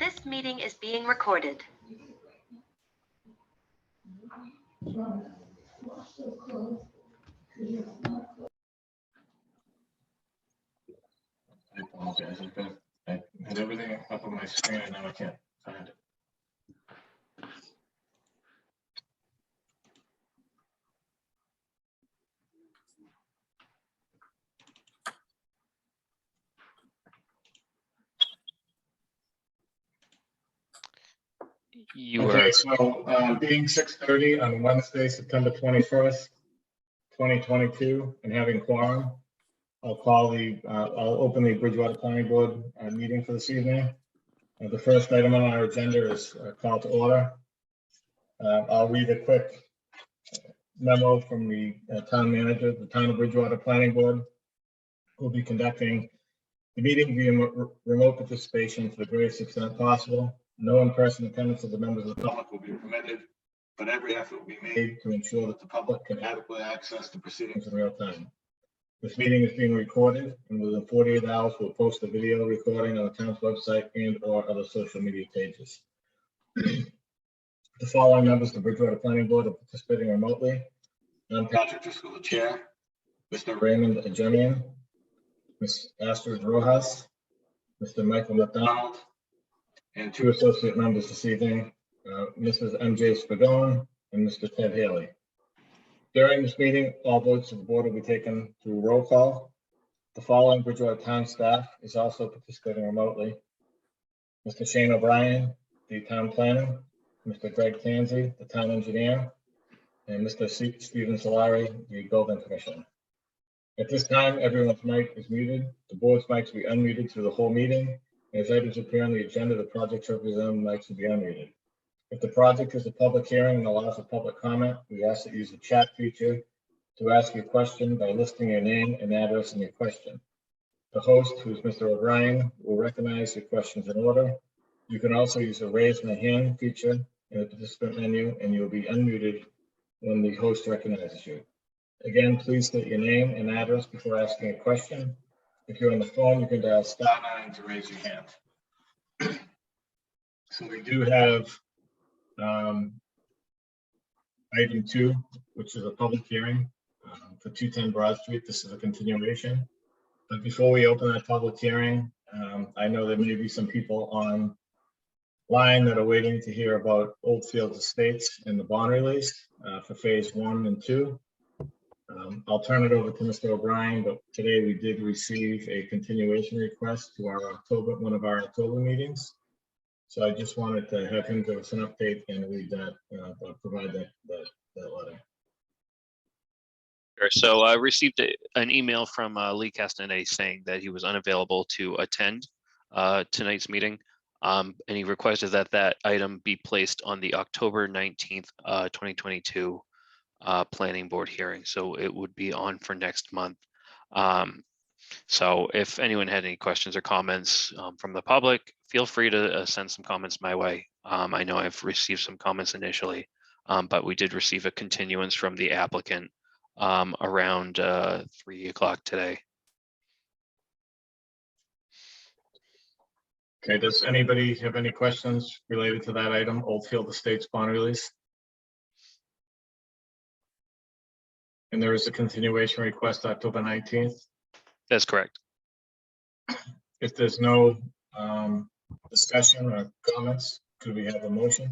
This meeting is being recorded. I apologize. I had everything up on my screen and now I can't find it. Okay, so being 6:30 on Wednesday, September 21st, 2022, and having quorum, I'll open the Bridgewater Planning Board meeting for this evening. The first item on our agenda is a call to order. I'll read a quick memo from the town manager. The Town of Bridgewater Planning Board will be conducting the meeting via remote participation to the greatest extent possible. No in-person attendance of the members of the public will be permitted, but every effort will be made to ensure that the public can adequately access the proceedings in real time. This meeting is being recorded, and within 48 hours, we'll post the video recording on the town's website and/or other social media pages. The following members of the Bridgewater Planning Board are participating remotely. I'm Patrick Driscoll, the chair, Mr. Raymond Ajemian, Ms. Astrid Rojas, Mr. Michael McDonald, and two associate members this evening, Mrs. MJ Spadone and Mr. Ted Haley. During this meeting, all votes of the board will be taken through roll call. The following Bridgewater town staff is also participating remotely. Mr. Shane O'Brien, the town planner, Mr. Greg Tansey, the town engineer, and Mr. Stephen Solari, the building commissioner. At this time, everyone's mic is muted. The board's mics will be unmuted through the whole meeting. As items appear on the agenda, the project representative mics will be unmuted. If the project is a public hearing and allows a public comment, we ask that you use the chat feature to ask your question by listing your name and address in your question. The host, who is Mr. O'Brien, will recognize your questions in order. You can also use the raise my hand feature in the participant menu, and you will be unmuted when the host recognizes you. Again, please state your name and address before asking a question. If you're on the phone, you can dial *9 to raise your hand. So we do have item 2, which is a public hearing for 210 Broad Street. This is a continuation. But before we open that public hearing, I know there may be some people online that are waiting to hear about Oldfield Estates and the bond release for phase 1 and 2. I'll turn it over to Mr. O'Brien, but today we did receive a continuation request to one of our October meetings. So I just wanted to have him give us an update and read that, provide that letter. Sure. So I received an email from Lee Castanet saying that he was unavailable to attend tonight's meeting. And he requested that item be placed on the October 19th, 2022 planning board hearing. So it would be on for next month. So if anyone had any questions or comments from the public, feel free to send some comments my way. I know I've received some comments initially, but we did receive a continuance from the applicant around 3 o'clock today. Okay, does anybody have any questions related to that item, Oldfield Estates bond release? And there is a continuation request October 19th. That's correct. If there's no discussion or comments, could we have a motion?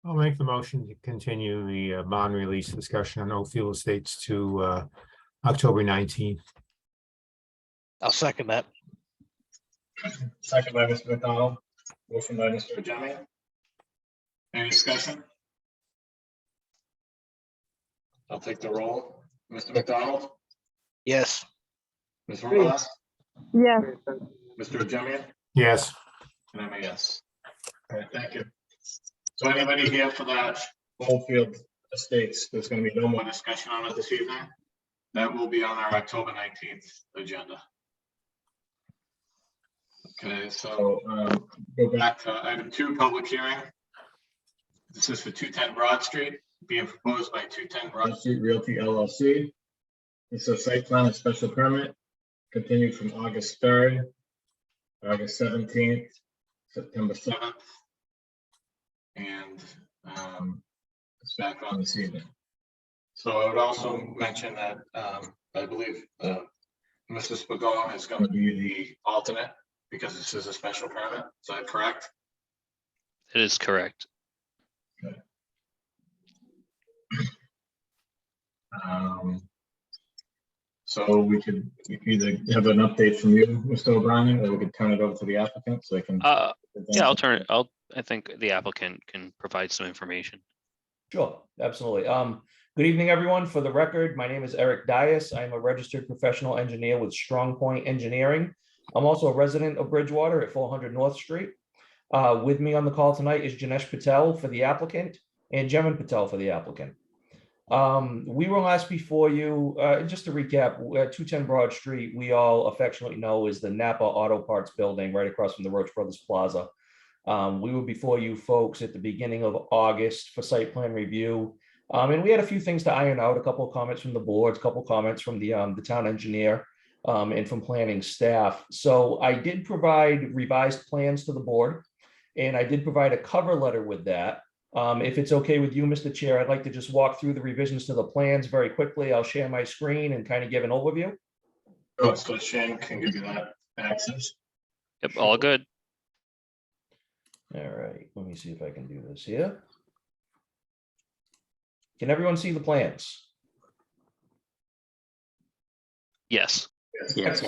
I'll make the motion to continue the bond release discussion on Oldfield Estates to October 19th. I'll second that. Second by Mr. McDonald, motion by Mr. Ajemian. Any discussion? I'll take the roll. Mr. McDonald? Yes. Ms. Rojas? Yes. Mr. Ajemian? Yes. And I'm a yes. All right, thank you. So anybody here for that Oldfield Estates, there's going to be no more discussion on it this evening. That will be on our October 19th agenda. Okay, so go back to item 2, public hearing. This is for 210 Broad Street, being proposed by 210 Broad Street Realty LLC. It's a site plan and special permit continued from August 3rd, August 17th, September 7th. And it's back on this evening. So I would also mention that I believe Mr. Spagone is going to be the alternate because this is a special permit. Is that correct? It is correct. So we could either have an update from you, Mr. O'Brien, or we could turn it over to the applicant so they can. Yeah, I think the applicant can provide some information. Sure, absolutely. Good evening, everyone. For the record, my name is Eric Dias. I'm a registered professional engineer with Strong Point Engineering. I'm also a resident of Bridgewater at 400 North Street. With me on the call tonight is Janesh Patel for the applicant and Jemin Patel for the applicant. We were last before you, just to recap, 210 Broad Street, we all affectionately know is the Napa Auto Parts building right across from the Roach Brothers Plaza. We were before you folks at the beginning of August for site plan review. And we had a few things to iron out, a couple of comments from the boards, a couple of comments from the town engineer and from planning staff. So I did provide revised plans to the board, and I did provide a cover letter with that. If it's okay with you, Mr. Chair, I'd like to just walk through the revisions to the plans very quickly. I'll share my screen and kind of give an overview. Oh, so Shane can give you that access. Yep, all good. All right, let me see if I can do this here. Can everyone see the plans? Yes. Yes.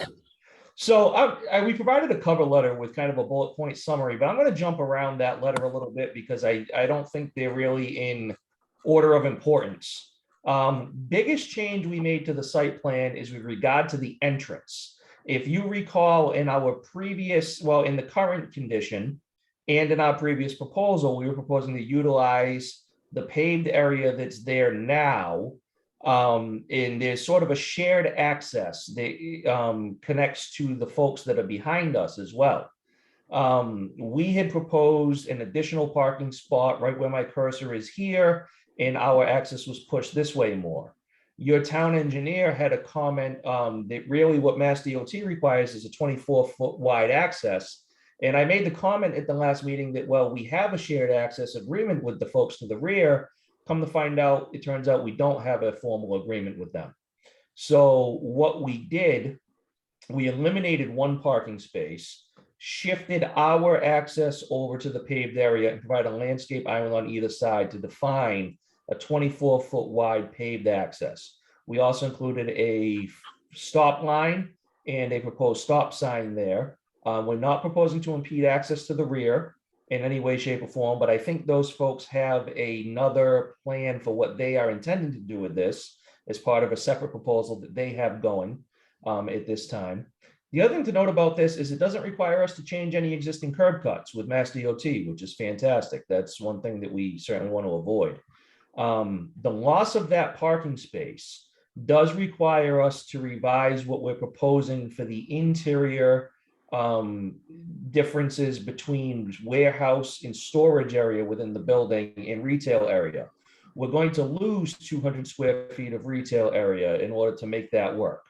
So we provided a cover letter with kind of a bullet point summary, but I'm going to jump around that letter a little bit because I don't think they're really in order of importance. Biggest change we made to the site plan is with regard to the entrance. If you recall in our previous, well, in the current condition and in our previous proposal, we were proposing to utilize the paved area that's there now. And there's sort of a shared access that connects to the folks that are behind us as well. We had proposed an additional parking spot right where my cursor is here, and our access was pushed this way more. Your town engineer had a comment that really what Mass DOT requires is a 24-foot wide access. And I made the comment at the last meeting that, well, we have a shared access agreement with the folks to the rear. Come to find out, it turns out we don't have a formal agreement with them. So what we did, we eliminated one parking space, shifted our access over to the paved area and provided a landscape island on either side to define a 24-foot wide paved access. We also included a stop line and a proposed stop sign there. We're not proposing to impede access to the rear in any way, shape, or form, but I think those folks have another plan for what they are intending to do with this as part of a separate proposal that they have going at this time. The other thing to note about this is it doesn't require us to change any existing curb cuts with Mass DOT, which is fantastic. That's one thing that we certainly want to avoid. The loss of that parking space does require us to revise what we're proposing for the interior differences between warehouse and storage area within the building and retail area. We're going to lose 200 square feet of retail area in order to make that work.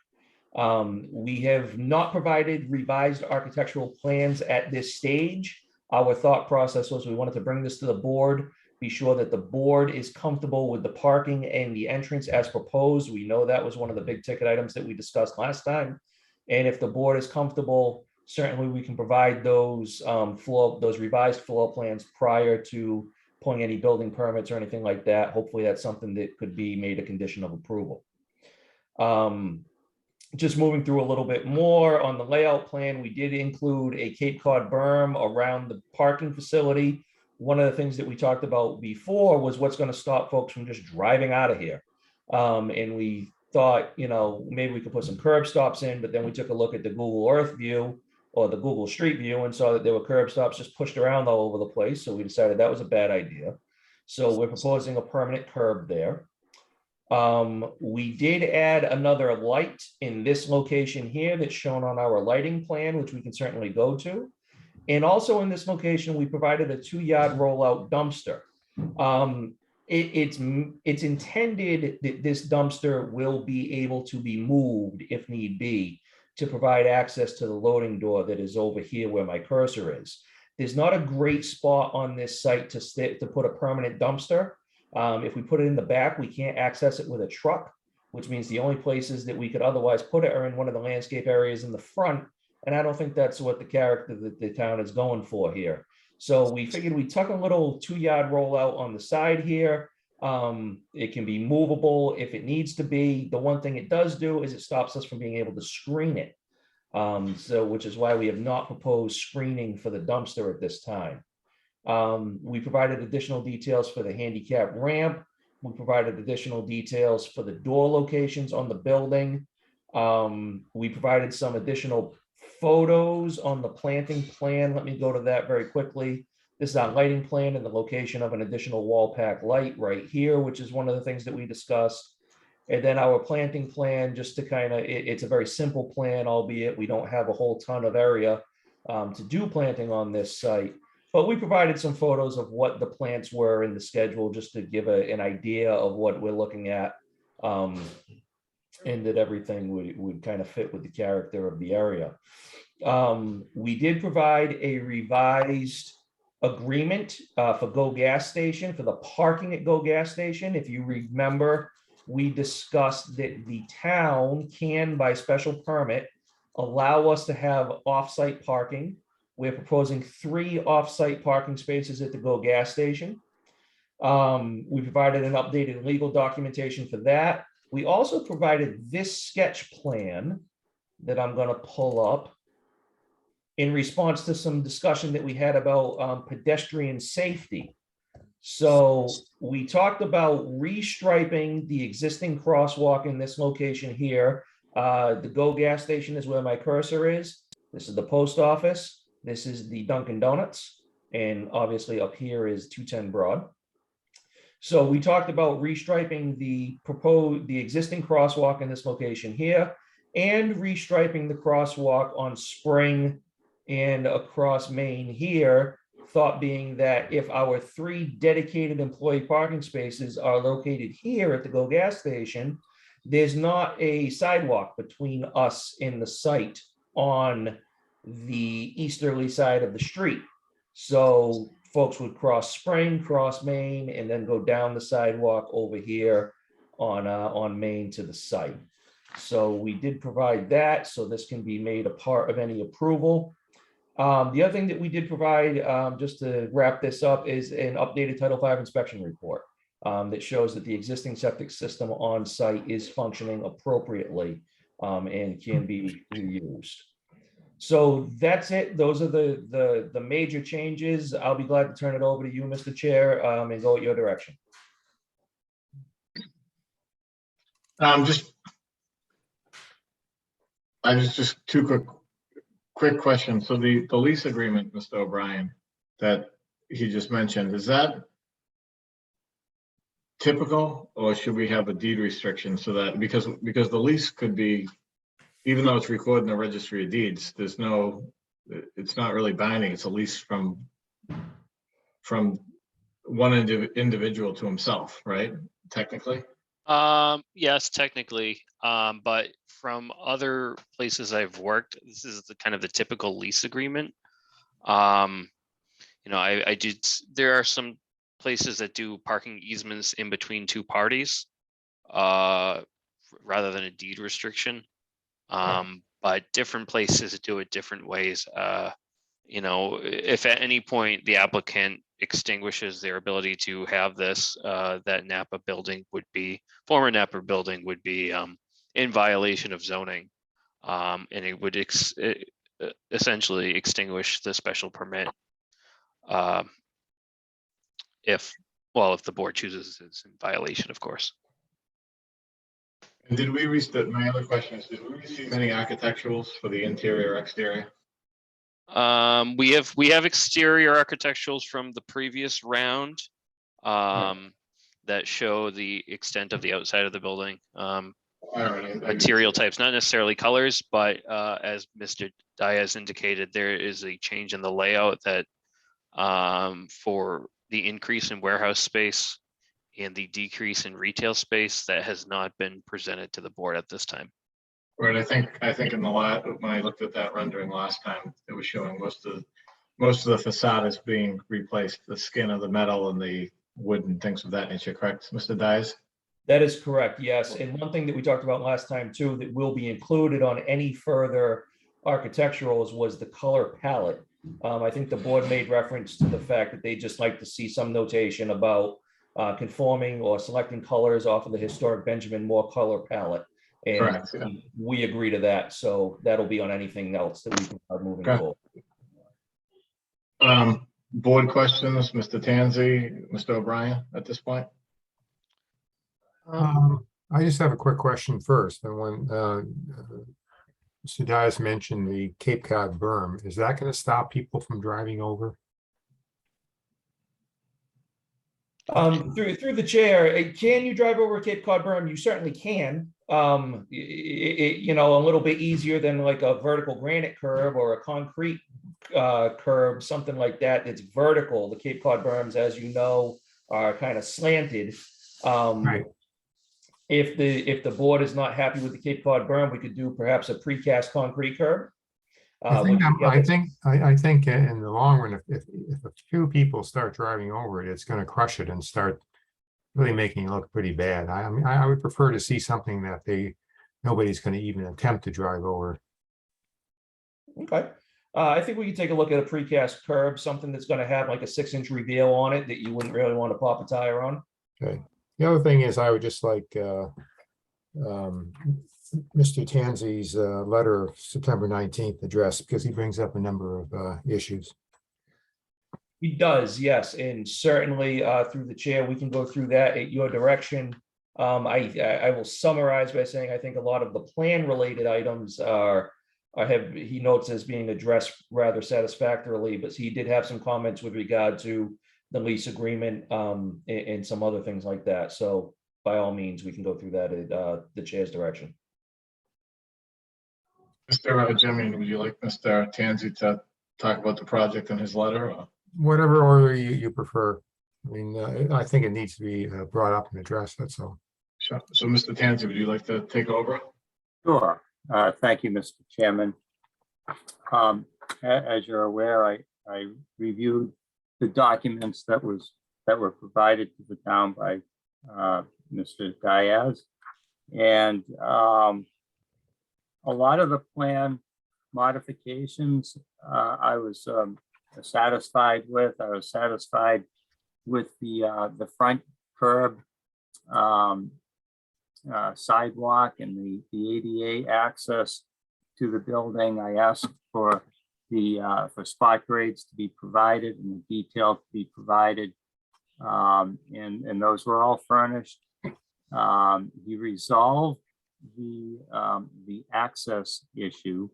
We have not provided revised architectural plans at this stage. Our thought process was we wanted to bring this to the board, be sure that the board is comfortable with the parking and the entrance as proposed. We know that was one of the big ticket items that we discussed last time. And if the board is comfortable, certainly we can provide those those revised floor plans prior to pulling any building permits or anything like that. Hopefully that's something that could be made a condition of approval. Just moving through a little bit more on the layout plan, we did include a Cape Cod berm around the parking facility. One of the things that we talked about before was what's going to stop folks from just driving out of here. And we thought, you know, maybe we could put some curb stops in, but then we took a look at the Google Earth view or the Google Street View and saw that there were curb stops just pushed around all over the place. So we decided that was a bad idea. So we're proposing a permanent curb there. We did add another light in this location here that's shown on our lighting plan, which we can certainly go to. And also in this location, we provided a 2-yard rollout dumpster. It's intended that this dumpster will be able to be moved if need be to provide access to the loading door that is over here where my cursor is. There's not a great spot on this site to put a permanent dumpster. If we put it in the back, we can't access it with a truck, which means the only places that we could otherwise put it are in one of the landscape areas in the front. And I don't think that's what the character that the town is going for here. So we figured we'd tuck a little 2-yard rollout on the side here. It can be movable if it needs to be. The one thing it does do is it stops us from being able to screen it. Which is why we have not proposed screening for the dumpster at this time. We provided additional details for the handicap ramp. We provided additional details for the door locations on the building. We provided some additional photos on the planting plan. Let me go to that very quickly. This is our lighting plan and the location of an additional wall pack light right here, which is one of the things that we discussed. And then our planting plan, just to kind of, it's a very simple plan, albeit we don't have a whole ton of area to do planting on this site. But we provided some photos of what the plants were in the schedule, just to give an idea of what we're looking at. And that everything would kind of fit with the character of the area. We did provide a revised agreement for Go Gas Station, for the parking at Go Gas Station. If you remember, we discussed that the town can, by special permit, allow us to have off-site parking. We're proposing 3 off-site parking spaces at the Go Gas Station. We provided an updated legal documentation for that. We also provided this sketch plan that I'm going to pull up in response to some discussion that we had about pedestrian safety. So we talked about restriping the existing crosswalk in this location here. The Go Gas Station is where my cursor is. This is the post office. This is the Dunkin' Donuts. And obviously up here is 210 Broad. So we talked about restriping the existing crosswalk in this location here and restriping the crosswalk on Spring and across Main here. Thought being that if our 3 dedicated employee parking spaces are located here at the Go Gas Station, there's not a sidewalk between us and the site on the easterly side of the street. So folks would cross Spring, cross Main, and then go down the sidewalk over here on Main to the site. So we did provide that, so this can be made a part of any approval. The other thing that we did provide, just to wrap this up, is an updated Title V inspection report that shows that the existing septic system on site is functioning appropriately and can be reused. So that's it. Those are the major changes. I'll be glad to turn it over to you, Mr. Chair, and go at your direction. Just 2 quick questions. So the lease agreement, Mr. O'Brien, that he just mentioned, is that typical, or should we have a deed restriction so that, because the lease could be, even though it's recorded in the registry of deeds, it's not really binding. It's a lease from one individual to himself, right? Technically. Yes, technically, but from other places I've worked, this is the kind of the typical lease agreement. There are some places that do parking easements in between 2 parties, rather than a deed restriction. But different places do it different ways. If at any point the applicant extinguishes their ability to have this, that former Napa building would be in violation of zoning. And it would essentially extinguish the special permit if the board chooses it's in violation, of course. And my other question is, did we receive any architecturals for the interior or exterior? We have exterior architecturals from the previous round that show the extent of the outside of the building. Material types, not necessarily colors, but as Mr. Diaz indicated, there is a change in the layout that for the increase in warehouse space and the decrease in retail space that has not been presented to the board at this time. Right, I think in the when I looked at that rendering last time, it was showing most of most of the facade is being replaced, the skin of the metal and the wood and things of that nature, correct, Mr. Dias? That is correct, yes. And one thing that we talked about last time too, that will be included on any further architecturals was the color palette. I think the board made reference to the fact that they just like to see some notation about conforming or selecting colors off of the historic Benjamin Moore color palette. And Correct, yeah. we agree to that. So that'll be on anything else that we can start moving Okay. forward. Board questions, Mr. Tanzi, Mr. O'Brien at this point? I just have a quick question first. And when Mr. Dias mentioned the Cape Cod berm, is that going to stop people from driving over? Through the chair, can you drive over Cape Cod berm? You certainly can. You know, a little bit easier than like a vertical granite curb or a concrete curb, something like that. It's vertical. The Cape Cod berms, as you know, are kind of slanted. Right. If the board is not happy with the Cape Cod berm, we could do perhaps a precast concrete curb. I which think in the long run, if a few people start driving over it, it's going to crush it and start really making it look pretty bad. I mean, I would prefer to see something that nobody's going to even attempt to drive over. Okay. I think we can take a look at a precast curb, something that's going to have like a 6-inch reveal on it that you wouldn't really want to pop a tire on. Okay. The other thing is I would just like Mr. Tanzi's letter of September 19th address, because he brings up a number of issues. He does, yes, and certainly through the chair, we can go through that at your direction. I will summarize by saying I think a lot of the plan-related items he notes as being addressed rather satisfactorily, but he did have some comments with regard to the lease agreement and some other things like that. So by all means, we can go through that at the chair's direction. Mr. Jimmy, would you like Mr. Tanzi to talk about the project in his letter? Or? Whatever order you prefer. I mean, I think it needs to be brought up and addressed, that's all. Sure. So, Mr. Tanzi, would you like to take over? Sure. Thank you, Mr. Chairman. As you're aware, I reviewed the documents that were provided to the town by Mr. Diaz, and a lot of the plan modifications I was satisfied with. I was satisfied with the front curb, sidewalk, and the ADA access to the building. I asked for for spot grades to be provided and the detail to be provided, and those were all furnished. He resolved the access issue.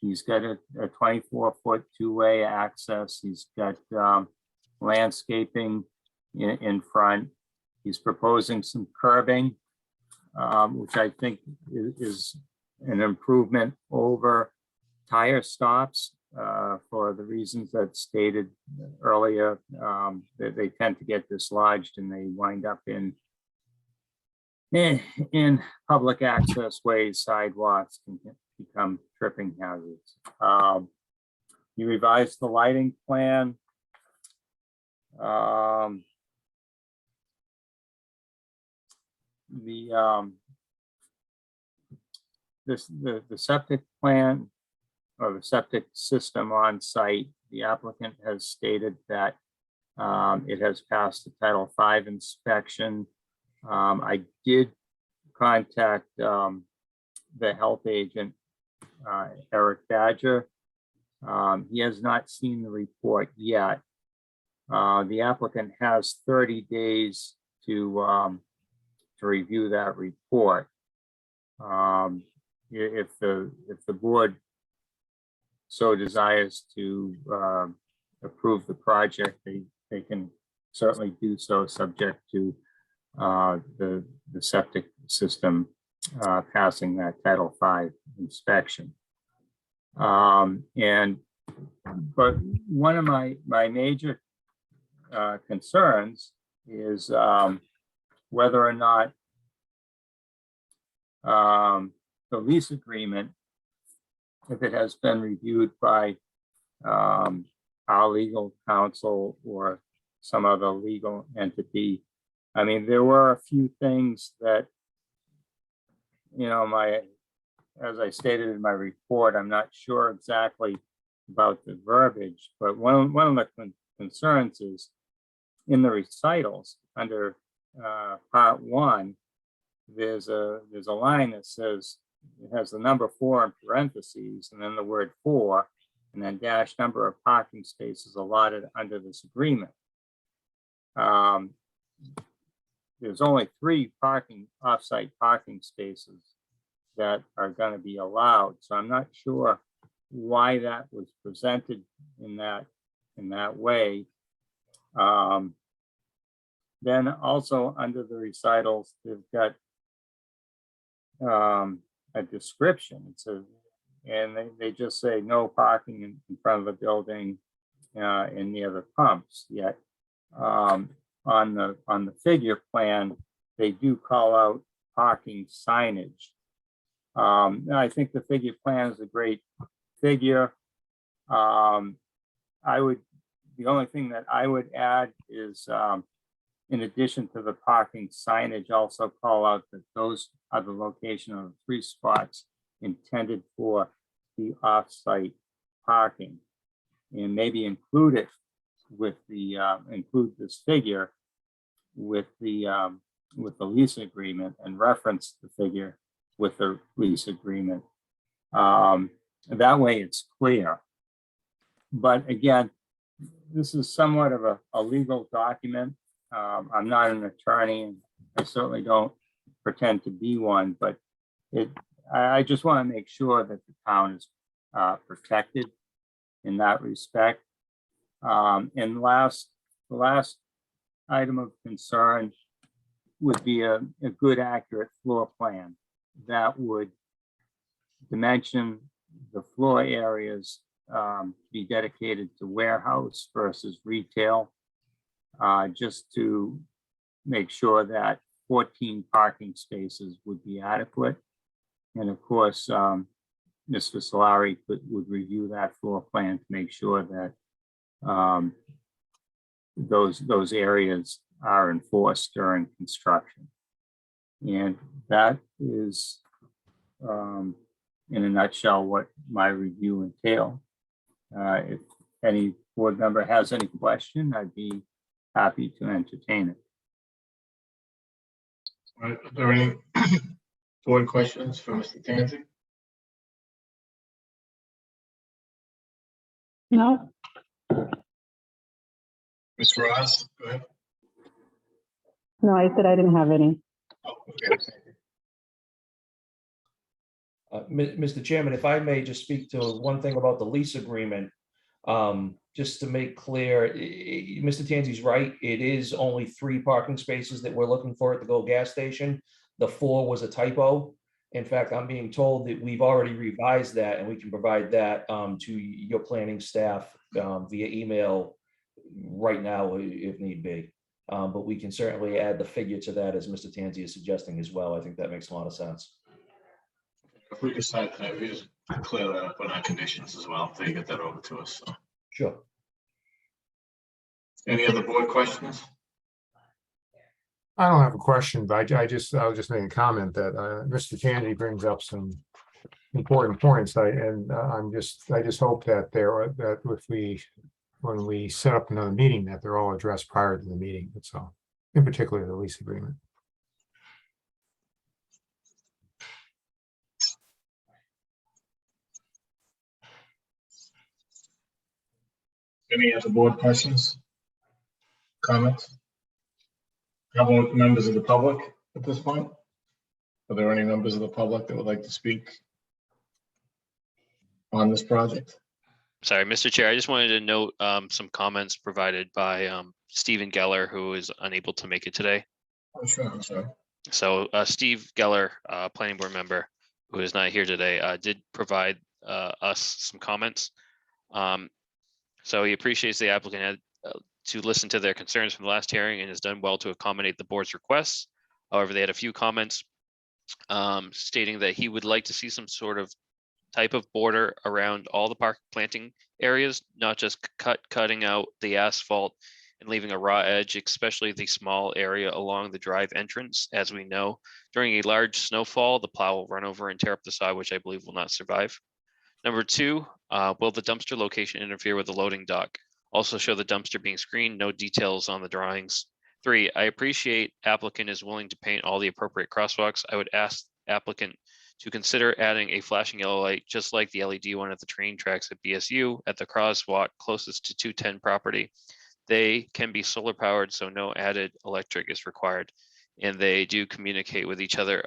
He's got a 24-foot two-way access. He's got landscaping in front. He's proposing some curbing, which I think is an improvement over tire stops for the reasons that stated earlier. That they tend to get dislodged and they wind up in public access ways. Sidewalks can become tripping hazards. You revised the lighting plan. The septic plan or the septic system on site, the applicant has stated that it has passed the Title V inspection. I did contact the health agent, Eric Badger. He has not seen the report yet. The applicant has 30 days to review that report. If the board so desires to approve the project, they can certainly do so, subject to the septic system passing that Title V inspection. But one of my major concerns is whether or not the lease agreement, if it has been reviewed by our legal counsel or some other legal entity. I mean, there were a few things that, as I stated in my report, I'm not sure exactly about the verbiage, but one of the concerns is in the recitals under part 1, there's a line that says, it has the number 4 in parentheses and then the word 4 and then dash number of parking spaces allotted under this agreement. There's only 3 off-site parking spaces that are going to be allowed. So I'm not sure why that was presented in that way. Then also under the recitals, they've got a description. It says, and they just say no parking in front of the building and near the pumps. Yet on the figure plan, they do call out parking signage. I think the figure plan is a great figure. The only thing that I would add is, in addition to the parking signage, also call out that those are the location of 3 spots intended for the off-site parking, and maybe include it with the include this figure with the lease agreement and reference the figure with the lease agreement. That way it's clear. But again, this is somewhat of a legal document. I'm not an attorney and I certainly don't pretend to be one, but I just want to make sure that the town is protected in that respect. And the last item of concern would be a good, accurate floor plan that would dimension the floor areas be dedicated to warehouse versus retail, just to make sure that 14 parking spaces would be adequate. And of course, Mr. Solari would review that floor plan to make sure that those areas are enforced during construction. And that is, in a nutshell, what my review entailed. If any board member has any question, I'd be happy to entertain it. Are there any board questions for Mr. Tanzi? No, Ms. Ross, go ahead. no, I said I didn't have any. Oh, okay. Mr. Chairman, if I may just speak to one thing about the lease agreement, just to make clear, Mr. Tanzi's right. It is only 3 parking spaces that we're looking for at the GO gas station. The 4 was a typo. In fact, I'm being told that we've already revised that and we can provide that to your planning staff via email right now if need be. But we can certainly add the figure to that as Mr. Tanzi is suggesting as well. I think that makes a lot of sense. If we decide tonight, we just clear that up on our conditions as well, so you get that over to us. So. Sure. Any other board questions? I don't have a question, but I'll just make a comment that Mr. Tanzi brings up some important points. I just hope that when we set up another meeting, that they're all addressed prior to the meeting. That's all. In particular, the lease agreement. Any other board questions? Comments? How about members of the public at this point? Are there any members of the public that would like to speak on this project? Sorry, Mr. Chair, I just wanted to note some comments provided by Stephen Geller, who is unable to make it today. Oh, sure, I'm sorry. So Steve Geller, planning board member, who is not here today, did provide us some comments. So he appreciates the applicant had to listen to their concerns from the last hearing and has done well to accommodate the board's requests. However, they had a few comments stating that he would like to see some sort of type of border around all the park planting areas, not just cutting out the asphalt and leaving a raw edge, especially the small area along the drive entrance. As we know, during a large snowfall, the plow will run over and tear up the side, which I believe will not survive. Number two, will the dumpster location interfere with the loading dock? Also show the dumpster being screened, no details on the drawings. 3, I appreciate applicant is willing to paint all the appropriate crosswalks. I would ask applicant to consider adding a flashing yellow light, just like the LED one at the train tracks at BSU at the crosswalk closest to 210 property. They can be solar powered, so no added electric is required. And they do communicate with each other,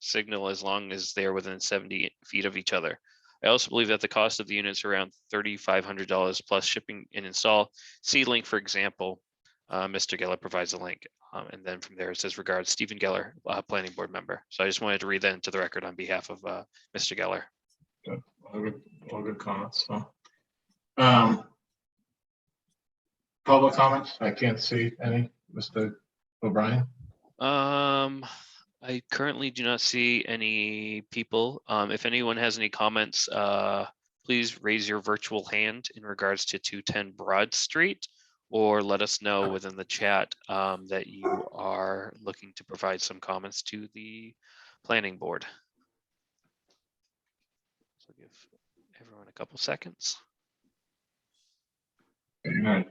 signal as long as they're within 70 feet of each other. I also believe that the cost of the units around $3,500 plus shipping and install. See link, for example. Mr. Geller provides a link. And then from there it says regards Stephen Geller, planning board member. So I just wanted to read that into the record on behalf of Mr. Geller. All good comments. So, public comments? I can't see any. Mr. O'Brien? I currently do not see any people. If anyone has any comments, please raise your virtual hand in regards to 210 Broad Street, or let us know within the chat that you are looking to provide some comments to the planning board. So give everyone a couple seconds. All right.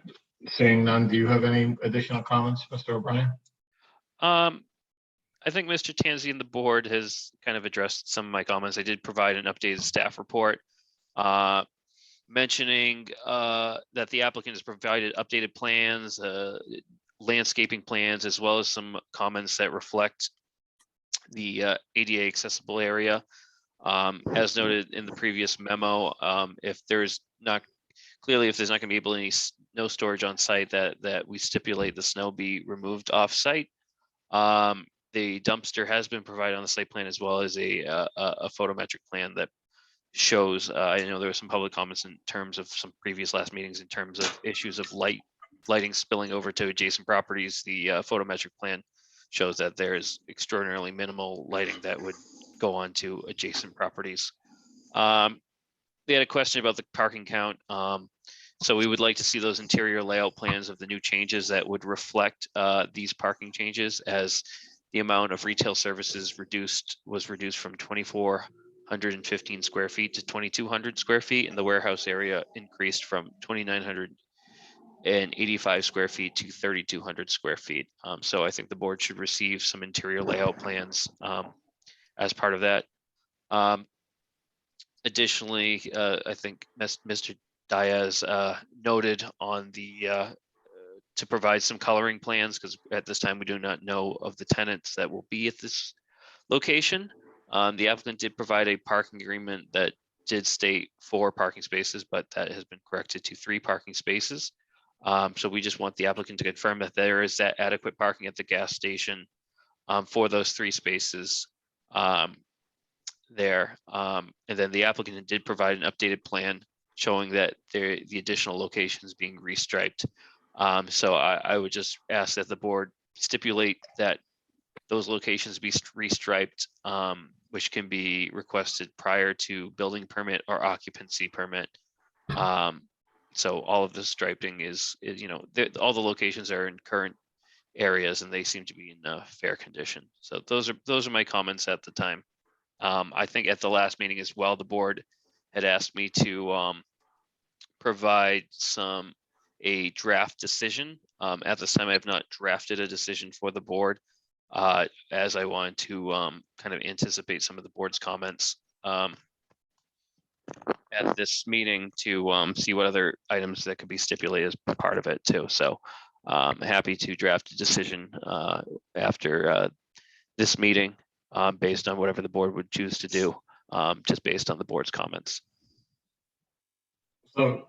Seeing none, do you have any additional comments, Mr. O'Brien? I think Mr. Tanzi and the board has kind of addressed some of my comments. I did provide an updated staff report mentioning that the applicant has provided updated plans, landscaping plans, as well as some comments that reflect the ADA accessible area. As noted in the previous memo, if there's not going to be able any snow storage on site, that we stipulate the snow be removed off site. The dumpster has been provided on the site plan, as well as a photometric plan that shows, I know there were some public comments in terms of some previous last meetings in terms of issues of lighting spilling over to adjacent properties. The photometric plan shows that there's extraordinarily minimal lighting that would go on to adjacent properties. They had a question about the parking count. So we would like to see those interior layout plans of the new changes that would reflect these parking changes, as the amount of retail services was reduced from 2,415 square feet to 2,200 square feet, and the warehouse area increased from 2,985 square feet to 3,200 square feet. So I think the board should receive some interior layout plans as part of that. Additionally, I think Mr. Diaz noted on the to provide some coloring plans, because at this time we do not know of the tenants that will be at this location. The applicant did provide a parking agreement that did state 4 parking spaces, but that has been corrected to 3 parking spaces. So we just want the applicant to confirm that there is that adequate parking at the gas station for those 3 spaces there. And then the applicant did provide an updated plan showing that the additional locations being restriped. So I would just ask that the board stipulate that those locations be restriped, which can be requested prior to building permit or occupancy permit. So all of the striping is all the locations are in current areas and they seem to be in fair condition. So those are my comments at the time. I think at the last meeting as well, the board had asked me to provide a draft decision. At this time, I have not drafted a decision for the board, as I wanted to kind of anticipate some of the board's comments at this meeting to see what other items that could be stipulated as part of it too. So happy to draft a decision after this meeting based on whatever the board would choose to do, just based on the board's comments. So,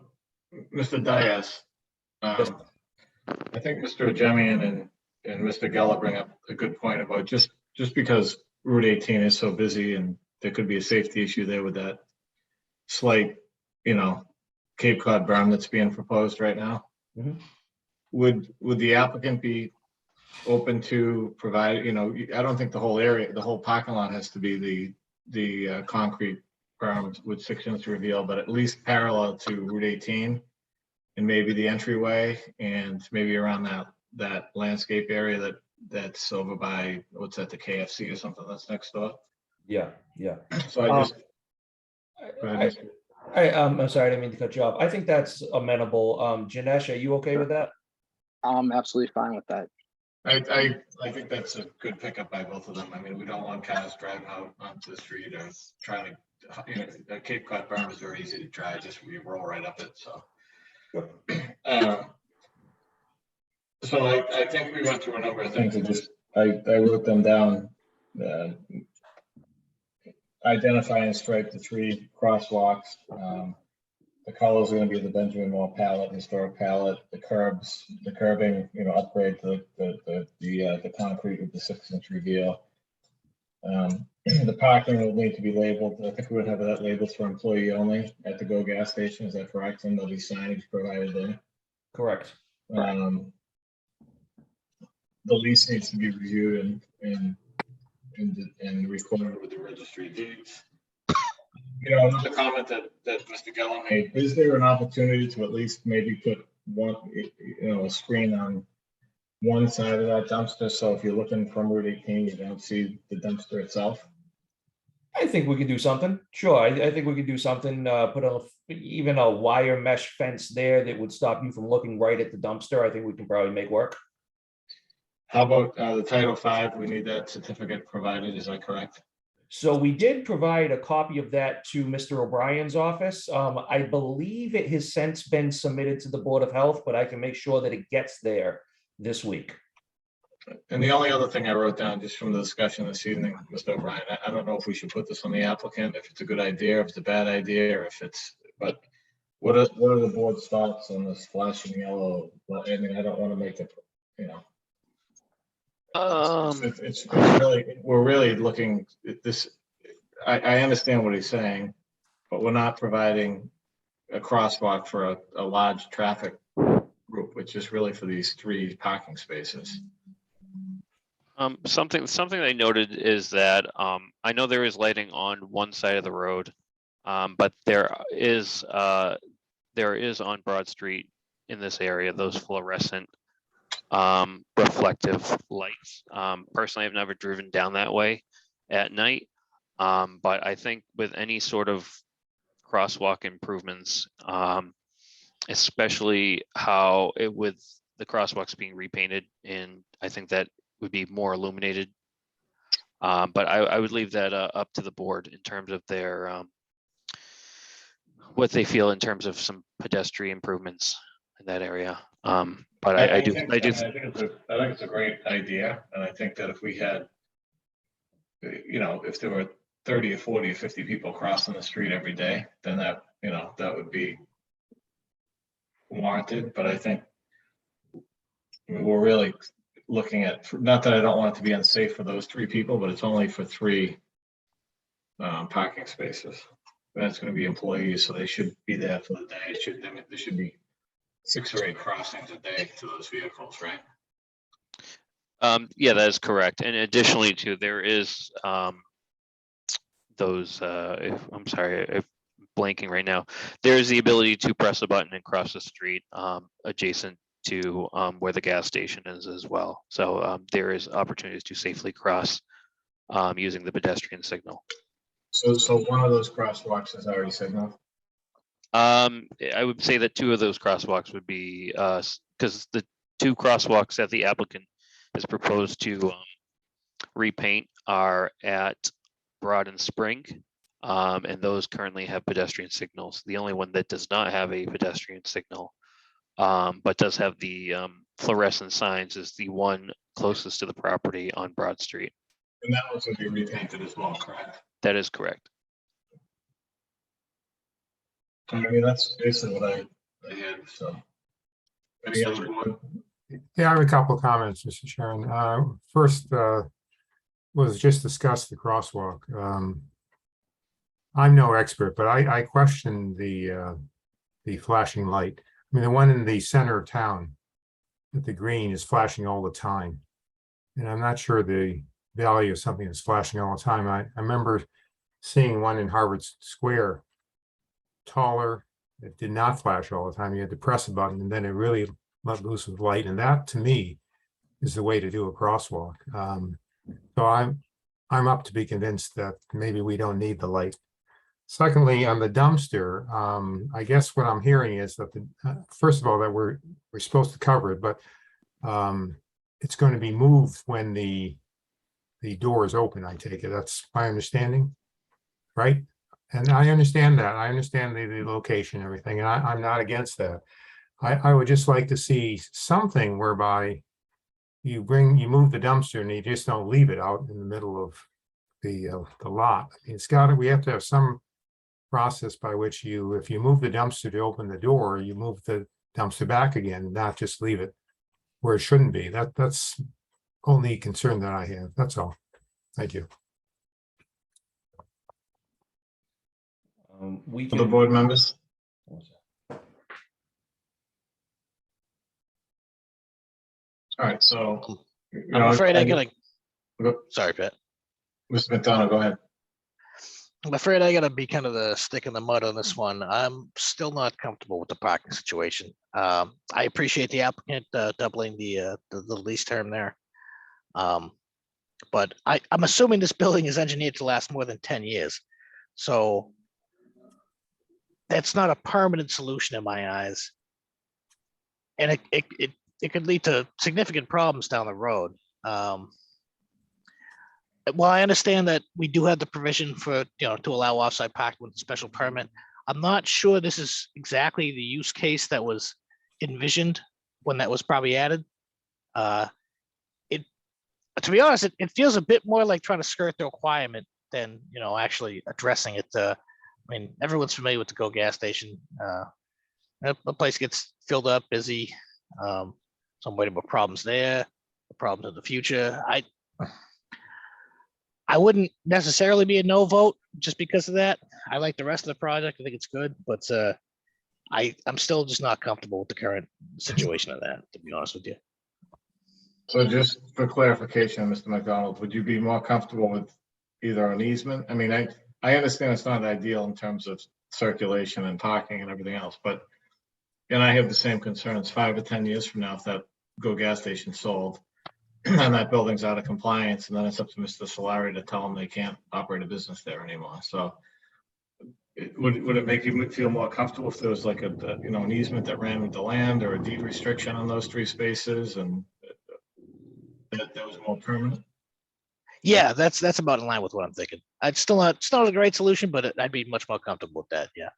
Mr. Diaz, I think Mr. Jemian and Mr. Geller bring up a good point about just because Route 18 is so busy and there could be a safety issue there with that slight, Cape Cod berm that's being proposed right now. Mhm. Would the applicant be open to provide, I don't think the whole area, the whole parking lot has to be concrete berms with 6-inch reveal, but at least parallel to Route 18 and maybe the entryway and maybe around that landscape area that's over by, what's that, the KFC or something that's next door. Yeah, yeah. So I just, go ahead, Mr. I'm sorry, I didn't mean to cut you off. I think that's amenable. Janesh, are you okay with that? I'm absolutely fine with that. I think that's a good pickup by both of them. I mean, we don't want cars driving out onto the street or trying to, the Cape Cod berm is very easy to drive, just we roll right up it, so. So I think we went through a number of things and just, I wrote them down. Identify and stripe the 3 crosswalks. The colors are going to be the Benjamin Moore palette, historic palette, the curbing, upgrade to the concrete with the 6-inch reveal. The parking will need to be labeled. I think we would have that labeled for employee only at the Go gas station. Is that correct? And there'll be signage provided there. Correct. The lease needs to be reviewed and recorded with the registry of deeds. Another comment that Mr. Geller made, is there an opportunity to at least maybe put one, a screen on one side of that dumpster? So if you're looking from Route 18, you don't see the dumpster itself? I think we could do something. Sure, I think we could do something, put even a wire mesh fence there that would stop you from looking right at the dumpster. I think we can probably make work. How about the Title V? We need that certificate provided, is that correct? So we did provide a copy of that to Mr. O'Brien's office. I believe it has since been submitted to the Board of Health, but I can make sure that it gets there this week. And the only other thing I wrote down just from the discussion this evening, Mr. O'Brien, I don't know if we should put this on the applicant, if it's a good idea, if it's a bad idea, or if it's, but what are the board's thoughts on this flashing yellow? Well, I mean, I don't want to make it, it's really, we're really looking at this. I understand what he's saying, but we're not providing a crosswalk for a large traffic group, which is really for these 3 parking spaces. Something I noted is that I know there is lighting on one side of the road, but there is on Broad Street in this area those fluorescent reflective lights. Personally, I've never driven down that way at night, but I think with any sort of crosswalk improvements, especially how with the crosswalks being repainted, and I think that would be more illuminated. But I would leave that up to the board in terms of their what they feel in terms of some pedestrian improvements in that area. But I think it's a great idea, and I think that if we had, if there were 30 or 40 or 50 people crossing the street every day, then that would be warranted. But I think we're really looking at, not that I don't want it to be unsafe for those 3 people, but it's only for 3 parking spaces. That's going to be employees, so they should be there for the day. There should be 6 or 8 crossings a day to those vehicles, right? Yeah, that is correct. And additionally, too, there is those. I'm sorry, I'm blanking right now. There is the ability to press a button and cross the street adjacent to where the gas station is as well. So there is opportunities to safely cross using the pedestrian signal. So one of those crosswalks is already signaled? I would say that 2 of those crosswalks would be because the 2 crosswalks that the applicant is proposed to repaint are at Broad and Spring, and those currently have pedestrian signals. The only one that does not have a pedestrian signal, but does have the fluorescent signs, is the one closest to the property on Broad Street. And that one's going to be repainted as well, correct? That is correct. I mean, that's basically what I had, so. Any other board? Yeah, I have a couple of comments, Mr. Chairman. First, was just discuss the crosswalk. I'm no expert, but I question the flashing light. I mean, the one in the center of town at the green is flashing all the time. And I'm not sure the value of something that's flashing all the time. I remember seeing one in Harvard Square, taller, it did not flash all the time. You had to press a button and then it really let loose with light. And that, to me, is the way to do a crosswalk. So I'm up to be convinced that maybe we don't need the light. Secondly, on the dumpster, I guess what I'm hearing is that first of all, that we're supposed to cover it, but it's going to be moved when the door is open, I take it. That's my understanding, right? And I understand that. I understand the location and everything, and I'm not against that. I would just like to see something whereby you move the dumpster and you just don't leave it out in the middle of the lot. I mean, we have to have some process by which if you move the dumpster to open the door, you move the dumpster back again, not just leave it where it shouldn't be. That's only concern that I have. That's all. Thank you. We For the can. board members, all right, so. you I'm know, afraid I I- gotta, Go- sorry, Pat. Mr. McDonald, go ahead. I'm afraid I gotta be kind of the stick in the mud on this one. I'm still not comfortable with the parking situation. I appreciate the applicant doubling the lease term there. But I'm assuming this building is engineered to last more than 10 years. So that's not a permanent solution in my eyes. And it could lead to significant problems down the road. Well, I understand that we do have the provision for, to allow offsite parking with a special permit. I'm not sure this is exactly the use case that was envisioned when that was probably added. To be honest, it feels a bit more like trying to skirt the requirement than, actually addressing it. I mean, everyone's familiar with the Go gas station. The place gets filled up, busy. Some waiting for problems there, problems in the future. I wouldn't necessarily be a no vote just because of that. I like the rest of the project. I think it's good, but I'm still just not comfortable with the current situation of that, to be honest with you. So just for clarification, Mr. McDonald, would you be more comfortable with either an easement? I mean, I understand it's not ideal in terms of circulation and parking and everything else, but and I have the same concerns 5 or 10 years from now, if that Go gas station sold and that building's out of compliance, and then it's up to Mr. Solari to tell them they can't operate a business there anymore. So would it make you feel more comfortable if there was like an easement that ran with the land or a deed restriction on those 3 spaces and that was more permanent? Yeah, that's about in line with what I'm thinking. It's still not a great solution, but I'd be much more comfortable with that. Yeah.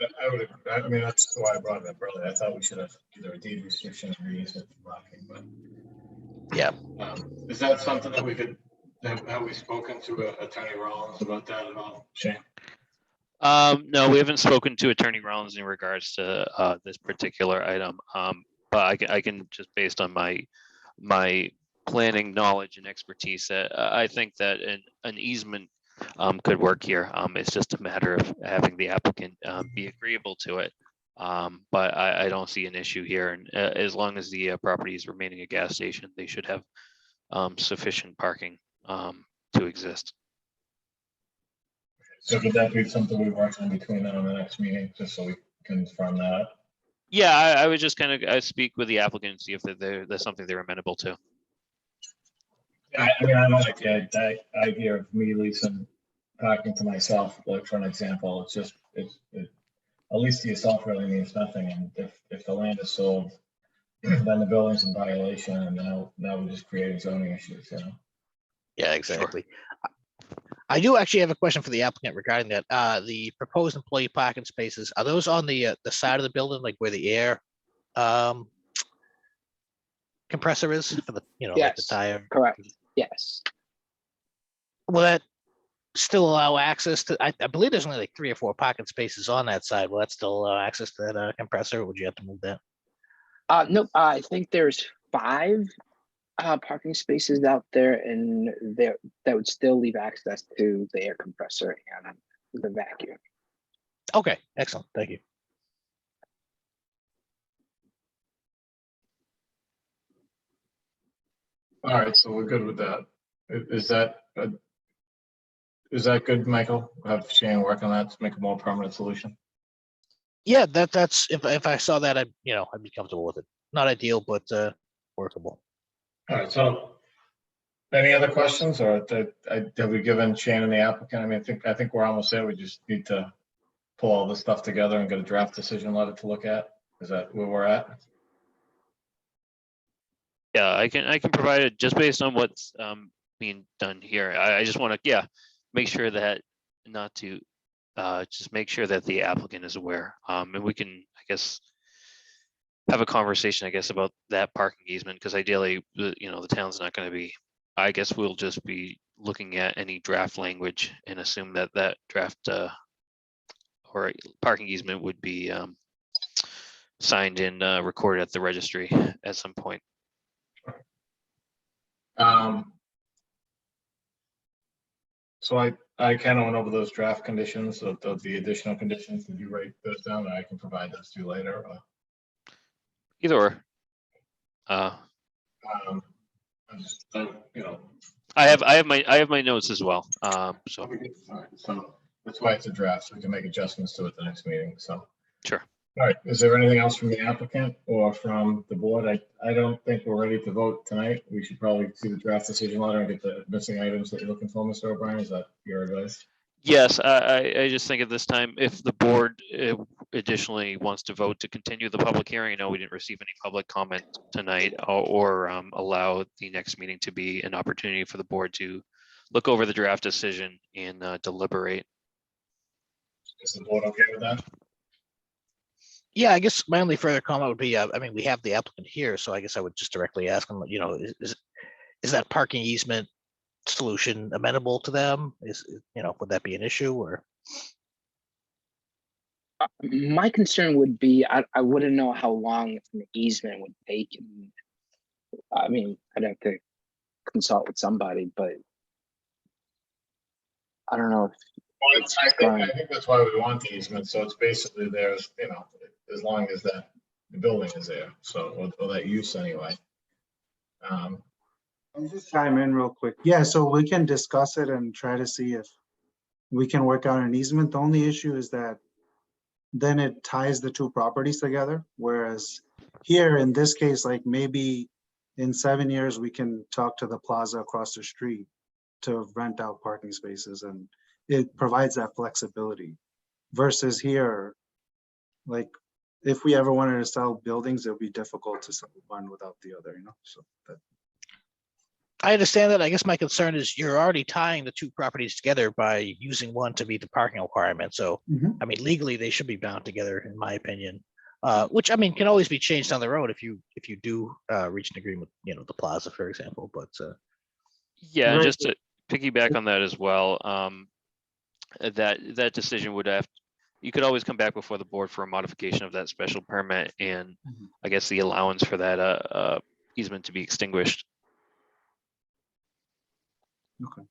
I mean, that's why I brought it up earlier. I thought we should have either a deed restriction or easement for parking, but. Yeah. Is that something that have we spoken to Attorney Rollins about that at all, Shane? No, we haven't spoken to Attorney Rollins in regards to this particular item. But I can just based on my planning knowledge and expertise, I think that an easement could work here. It's just a matter of having the applicant be agreeable to it. But I don't see an issue here, and as long as the property is remaining a gas station, they should have sufficient parking to exist. So could that be something we work on between now and the next meeting, just so we can firm that up? Yeah, I would just kind of speak with the applicant and see if there's something they're amenable to. Yeah, I mean, I don't like the idea of me leasing parking to myself, like for an example. It's just, at least to yourself really means nothing. And if the land is sold, then the building's in violation, and now we're just creating zoning issues, Yeah, exactly. I do actually have a question for the applicant regarding that. The proposed employee parking spaces, are those on the side of the building, like where the air compressor is for the, like the Yes, tire? correct. Yes. Will that still allow access to, I believe there's only like 3 or 4 parking spaces on that side. Will that still allow access to that compressor, or would you have to move that? No, I think there's 5 parking spaces out there, and that would still leave access to the air compressor and the vacuum. Okay, excellent. Thank you. All right, so we're good with that. Is that Is that good, Michael? Have Shane work on that to make a more permanent solution? Yeah, that's, if I saw that, I'd be comfortable with it. Not ideal, but workable. All right, so any other questions, or have we given Shane and the applicant? I mean, I think we're almost there. We just need to pull all this stuff together and get a draft decision letter to look at. Is that where we're at? Yeah, I can provide it just based on what's being done here. I just want to, make sure that not to just make sure that the applicant is aware. And we can, I guess, have a conversation, I guess, about that parking easement, because ideally, the town's not going to be, I guess we'll just be looking at any draft language and assume that that draft or parking easement would be signed and recorded at the registry at some point. So I kind of went over those draft conditions of the additional conditions. Did you write those down? I can provide those to you later. Either or. I just, I have my notes as well. So all right, so that's why it's a draft, so we can make adjustments to it the next meeting, so. sure. All right, is there anything else from the applicant or from the board? I don't think we're ready to vote tonight. We should probably see the draft decision letter and get the missing items that you're looking for, Mr. O'Brien. Is that your advice? Yes, I just think at this time, if the board additionally wants to vote to continue the public hearing, I know we didn't receive any public comment tonight, or allow the next meeting to be an opportunity for the board to look over the draft decision and deliberate. Is the board okay with that? Yeah, I guess my only further comment would be, we have the applicant here, so I guess I would just directly ask them, is that parking easement solution amenable to them? Would that be an issue, or? My concern would be, I wouldn't know how long an easement would take. I'd have to consult with somebody, but I don't know if Well, I think that's why we want the easement. So it's basically there's, as long as the building is there. So, or that use anyway. I'll just chime in real quick. Yeah, so we can discuss it and try to see if we can work out an easement. The only issue is that then it ties the two properties together. Whereas here in this case, like maybe in 7 years, we can talk to the plaza across the street to rent out parking spaces, and it provides that flexibility. Versus here, like if we ever wanted to sell buildings, it would be difficult to sell one without the other, so that. I understand that. I guess my concern is you're already tying the two properties together by using one to meet the parking requirement. So, legally, they should be bound together, in my opinion. Which can always be changed down the road if you do reach an agreement, the plaza, for example. But Yeah, Right. just to piggyback on that as well, that decision would you could always come back before the board for a modification of that special permit, and I guess the allowance for that easement to be extinguished. Okay.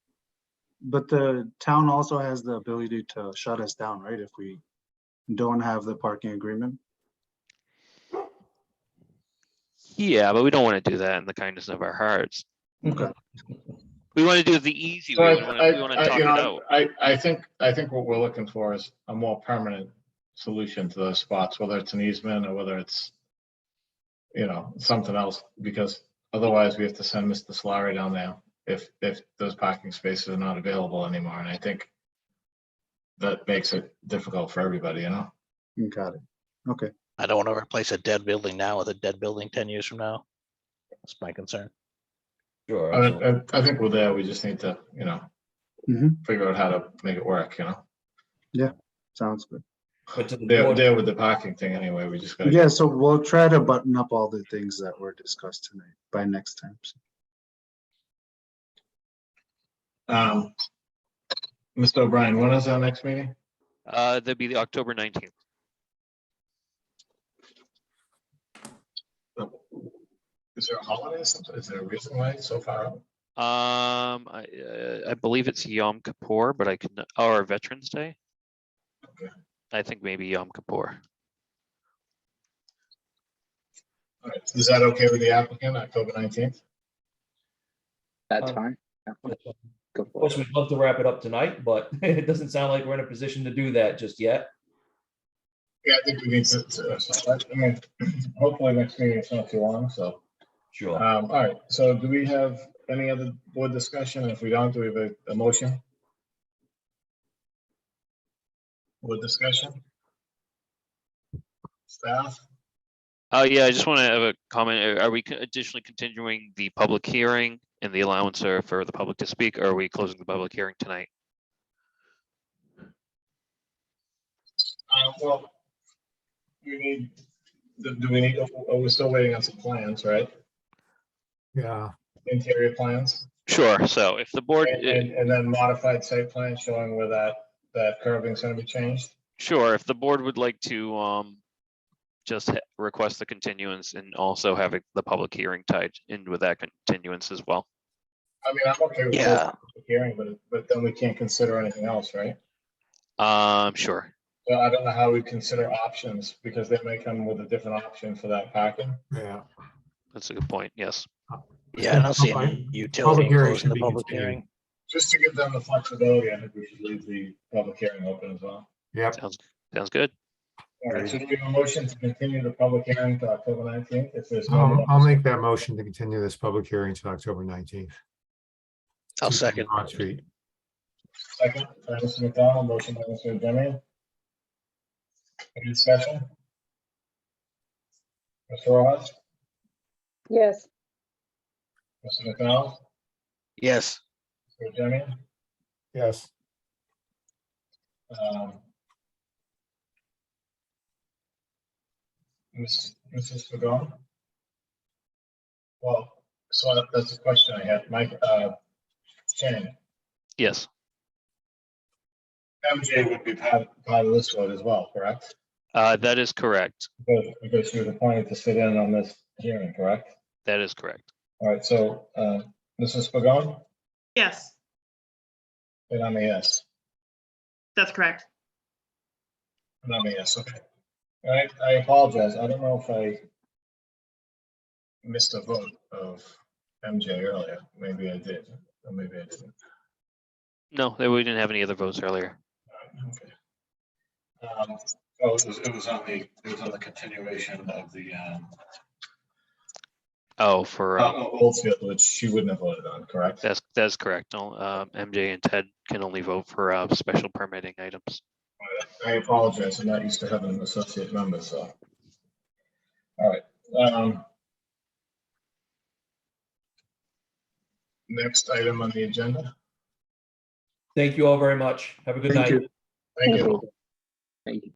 But the town also has the ability to shut us down, right? If we don't have the parking agreement. Yeah, but we don't want to do that in the kindness of our hearts. Okay. We want to do it the easy So way. We want to talk it out. I think what we're looking for is a more permanent solution to those spots, whether it's an easement or whether it's, something else, because otherwise we have to send Mr. Solari down there if those parking spaces are not available anymore. And I think that makes it difficult for everybody, Got it. Okay. I don't want to replace a dead building now with a dead building 10 years from now. That's my concern. Sure. I think we're there. We just need to, figure out how to make it work, Sounds good. But to the They're board, there with the parking thing anyway. We just gotta. Yeah, so we'll try to button up all the things that were discussed tonight by next time. Mr. O'Brien, when is our next meeting? That'd be the October 19th. Is there a holiday? Is there a reason why it's so far out? I believe it's Yom Kippur, but or Veterans Day. Okay. I think maybe Yom Kippur. All right. Is that okay with the applicant, October 19th? That's Um, fine. Go Of for course, it. we'd love to wrap it up tonight, but it doesn't sound like we're in a position to do that just yet. Yeah, I think we need I mean, hopefully next meeting it's not too long, so. Sure. All right, so do we have any other board discussion? If we don't, do we have a motion? Board discussion? Staff? Oh, yeah, I just want to have a comment. Are we additionally continuing the public hearing and the allowance for the public to speak, or are we closing the public hearing tonight? Well, we need, do we need, we're still waiting on some plans, right? Yeah, Interior plans, Sure, so if the board, and then modified site plan showing where that curbing is gonna be changed. sure, if the board would like to just request the continuance and also have the public hearing tied in with that continuance as well. I mean, I'm okay with Yeah. closing the hearing, but then we can't consider anything else, right? Sure. Well, I don't know how we consider options, because they may come with a different option for that parking. yeah. That's a good point, yes. Yeah, I don't see Public- any utility in hearing closing should the be public continued. hearing. Just to give them the flexibility, I think we should leave the public hearing open as well. Yep, Sounds good. All right, so do we have a motion to continue the public hearing to October 19th? If there's no. I'll make that motion to continue this public hearing to October 19th. I'll second. Broad Street. Second, by Mr. McDonald, motion by Mr. Jimmy. Any discussion? Mr. Ross, Yes. Mr. McDonald, Yes. Mr. Jimmy, Yes, Mrs. Fagon? Well, so that's the question I had. Mike, Shane, Yes, MJ would be part of this vote as well, correct? that is correct. Because she was appointed to sit in on this hearing, correct? That is correct. All right, so, Mrs. Fagon, Yes, and I'm a yes. that's correct. And I'm a yes, okay. All right, I apologize. I don't know if I missed a vote of MJ earlier. Maybe I did, or maybe I didn't. No, we didn't have any other votes earlier. Okay. Oh, it was on the continuation of the, Oh, for, Oldfield, which she wouldn't have voted on, correct? that's correct. MJ and Ted can only vote for special permitting items. I apologize. I'm not used to having an associate member, so. All right. Next item on the agenda. Thank you all very much. Have a good Thank night. you. Thank you. Thank you.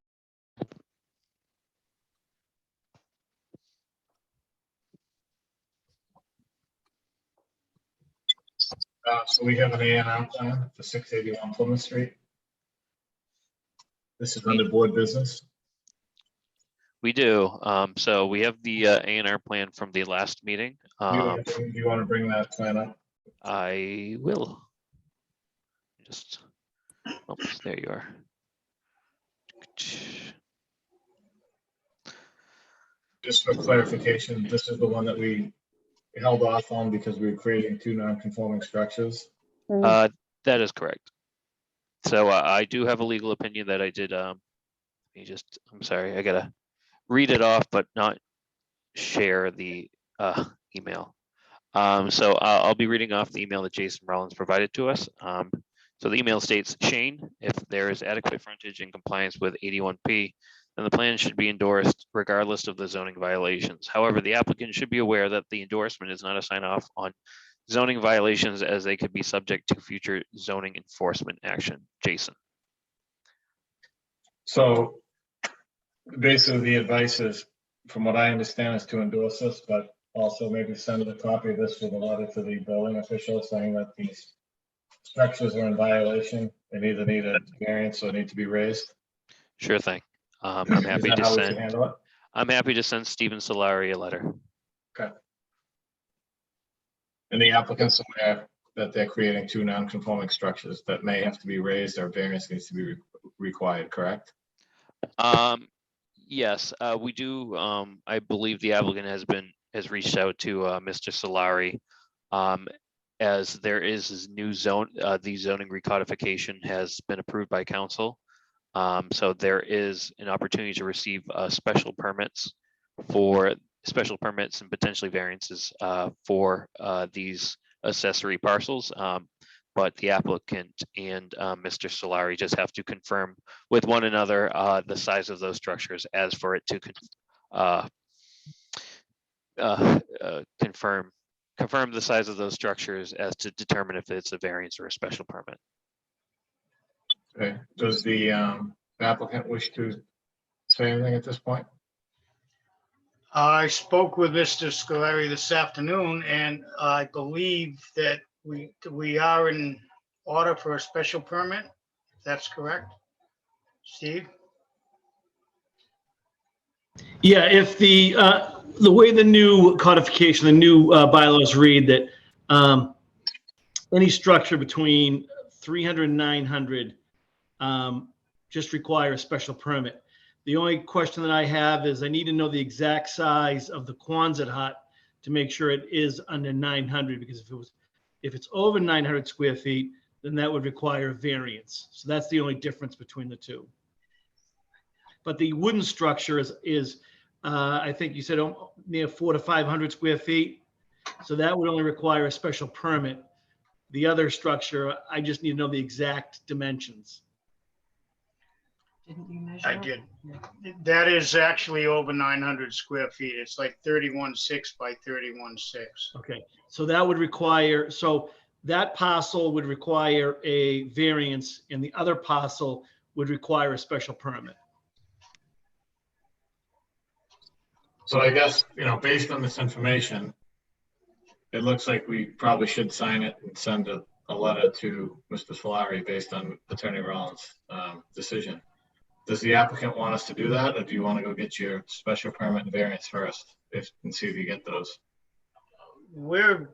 So we have an A&R plan for 681 Plymouth Street. This is under board business. We do. So we have the A&R plan from the last meeting. Do you want to bring that plan up? I will. Just, oops, there you are. Just for clarification, this is the one that we held off on because we were creating two non-conforming structures. That is correct. So I do have a legal opinion that I did. Let me just, I'm sorry, I gotta read it off, but not share the email. So I'll be reading off the email that Jason Rollins provided to us. So the email states, Shane, if there is adequate frontage in compliance with 81P, then the plan should be endorsed regardless of the zoning violations. However, the applicant should be aware that the endorsement is not a sign off on zoning violations, as they could be subject to future zoning enforcement action. Jason. So basically the advice is, from what I understand, is to endorse this, but also maybe send a copy of this with a letter to the building official saying that these structures are in violation and either need a variance or need to be raised. Sure thing. I'm Is happy that to how we should send. handle it? I'm happy to send Stephen Solari a letter. And the applicant's aware that they're creating two non-conforming structures that may have to be raised or variance needs to be required, correct? Yes, we do. I believe the applicant has reached out to Mr. Solari, as there is this new zone, the zoning recodification has been approved by council. So there is an opportunity to receive special permits and potentially variances for these accessory parcels. But the applicant and Mr. Solari just have to confirm with one another the size of those structures as for it to confirm the size of those structures as to determine if it's a variance or a special permit. Okay, does the applicant wish to say anything at this point? I spoke with Mr. Scolari this afternoon, and I believe that we are in order for a special permit. That's correct. Steve? Yeah, if the way the new codification, the new bylaws read that any structure between 300 and 900 just require a special permit. The only question that I have is I need to know the exact size of the Quonset hut to make sure it is under 900, because if it's over 900 square feet, then that would require a variance. So that's the only difference between the two. But the wooden structure is I think you said near 400 to 500 square feet. So that would only require a special permit. The other structure, I just need to know the exact dimensions. Didn't you measure? I did. That is actually over 900 square feet. It's like 31.6 by 31.6. Okay, so that would require, so that parcel would require a variance and the other parcel would require a special permit. So I guess, based on this information, it looks like we probably should sign it and send a letter to Mr. Solari based on Attorney Rollins' decision. Does the applicant want us to do that, or do you want to go get your special permit and variance first and see if you get those? We're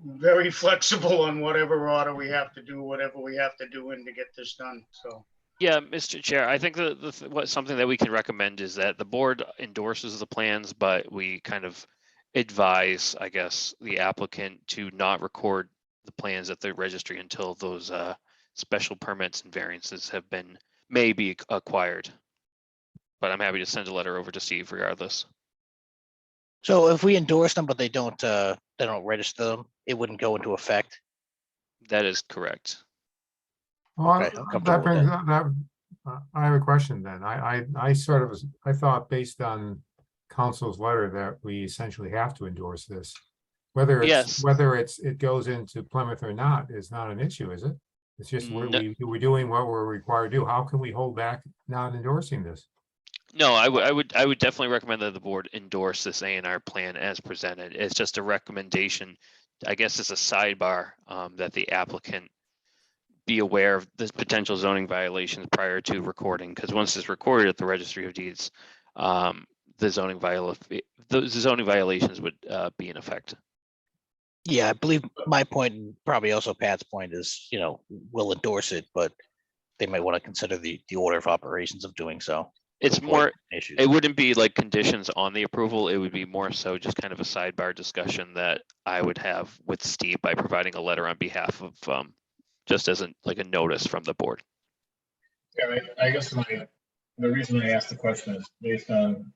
very flexible on whatever order we have to do, whatever we have to do to get this done. So. Yeah, Mr. Chair, I think something that we can recommend is that the board endorses the plans, but we kind of advise, I guess, the applicant to not record the plans at the registry until those special permits and variances may be acquired. But I'm happy to send a letter over to Steve regardless. So if we endorse them, but they don't register them, it wouldn't go into effect. That is correct. Well, Okay, I'm comfortable that with brings that. I have a question then. I thought based on council's letter that we essentially have to endorse this. Whether Yes. it goes into Plymouth or not is not an issue, is it? It's just No. we're doing what we're required to do. How can we hold back not endorsing this? No, I would definitely recommend that the board endorse this A&R plan as presented. It's just a recommendation. I guess it's a sidebar that the applicant be aware of the potential zoning violations prior to recording, because once it's recorded at the Registry of Deeds, the zoning violations would be in effect. Yeah, I believe my point, and probably also Pat's point, is, we'll endorse it, but they might want to consider the order of operations of doing so. It's to avoid more, issues. it wouldn't be like conditions on the approval. It would be more so just kind of a sidebar discussion that I would have with Steve by providing a letter on behalf of, just as a notice from the board. Yeah, I guess the reason I asked the question is based on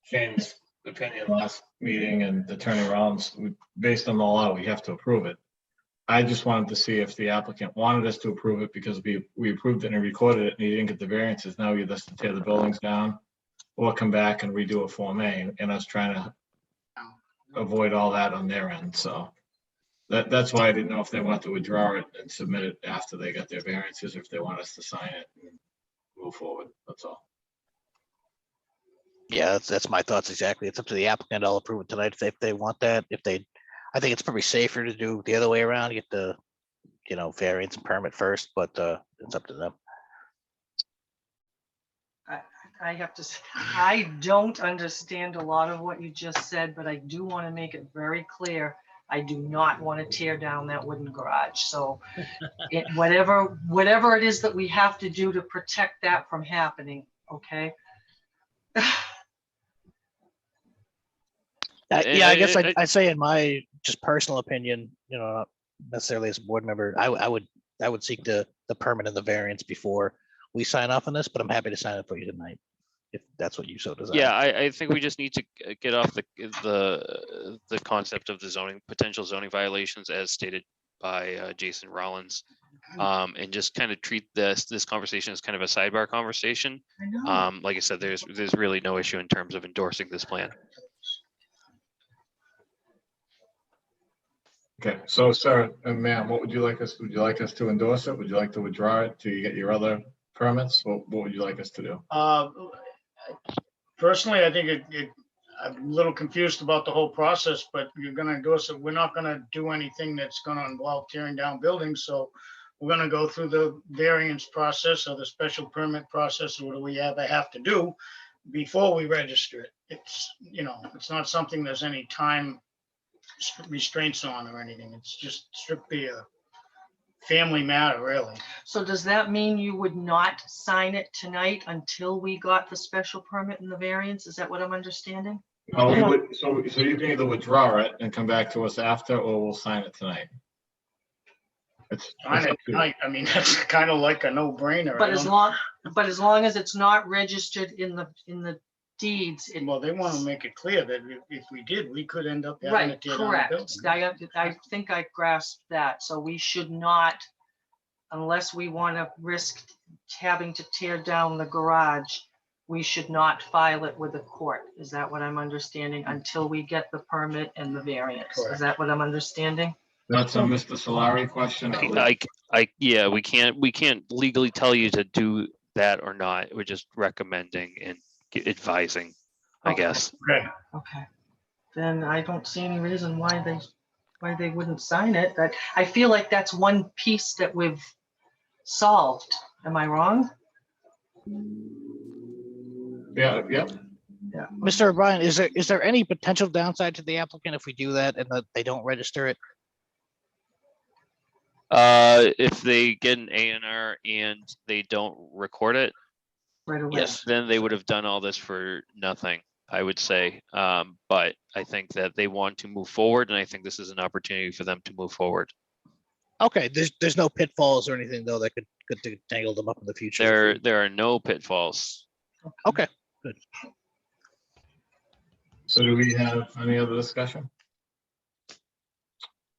Shane's opinion last meeting and Attorney Rollins, based on the law, we have to approve it. I just wanted to see if the applicant wanted us to approve it because we approved it and recorded it and he didn't get the variances. Now he has to tear the buildings down or come back and redo a Form A. And I was trying to avoid all that on their end. So that's why I didn't know if they wanted to withdraw it and submit it after they got their variances, or if they want us to sign it and move forward. That's all. Yeah, that's my thoughts exactly. It's up to the applicant. I'll approve it tonight if they want that. I think it's probably safer to do the other way around, get the, variance and permit first, but it's up to them. I have to say, I don't understand a lot of what you just said, but I do want to make it very clear. I do not want to tear down that wooden garage. So whatever it is that we have to do to protect that from happening, okay? Yeah, I guess I'd say in my just personal opinion, necessarily as a board member, I would seek the permit and the variance before we sign off on this, but I'm happy to sign it for you tonight, if that's what you so desire. Yeah, I think we just need to get off the concept of the potential zoning violations as stated by Jason Rollins. And just kind of treat this conversation as kind of a sidebar conversation. I know. Like I said, there's really no issue in terms of endorsing this plan. Okay, so sir and ma'am, would you like us to endorse it? Would you like to withdraw it till you get your other permits? What would you like us to do? Personally, I think I'm a little confused about the whole process, but you're gonna endorse it. We're not gonna do anything that's gonna involve tearing down buildings, so we're gonna go through the variance process or the special permit process, or what do we ever have to do before we register it. It's, it's not something there's any time restraints on or anything. It's just strictly a family matter, really. So does that mean you would not sign it tonight until we got the special permit and the variance? Is that what I'm understanding? No, so you can either withdraw it and come back to us after, or we'll sign it tonight. It's Sign it up to you. tonight. I mean, that's kind of like a no-brainer. But as long as it's not registered in the deeds, Well, they want to make it clear that if we did, we could end up having to right, tear down the correct. building. I think I grasped that. So we should not, unless we want to risk having to tear down the garage, we should not file it with the court. Is that what I'm understanding until we get the permit and the variance? Is Correct. that what I'm understanding? That's a Mr. Solari question. Yeah, we can't legally tell you to do that or not. We're just recommending and advising, I Okay. guess. Okay. Okay. Then I don't see any reason why they wouldn't sign it. I feel like that's one piece that we've solved. Am I wrong? Yeah. Mr. O'Brien, is there any potential downside to the applicant if we do that and that they don't register it? If they get an A&R and they don't record it, Right away. Yes. then they would have done all this for nothing, I would say. But I think that they want to move forward, and I think this is an opportunity for them to move forward. Okay, there's no pitfalls or anything though that could tangle them up in the future. There are no pitfalls. Okay, So do we have any other discussion?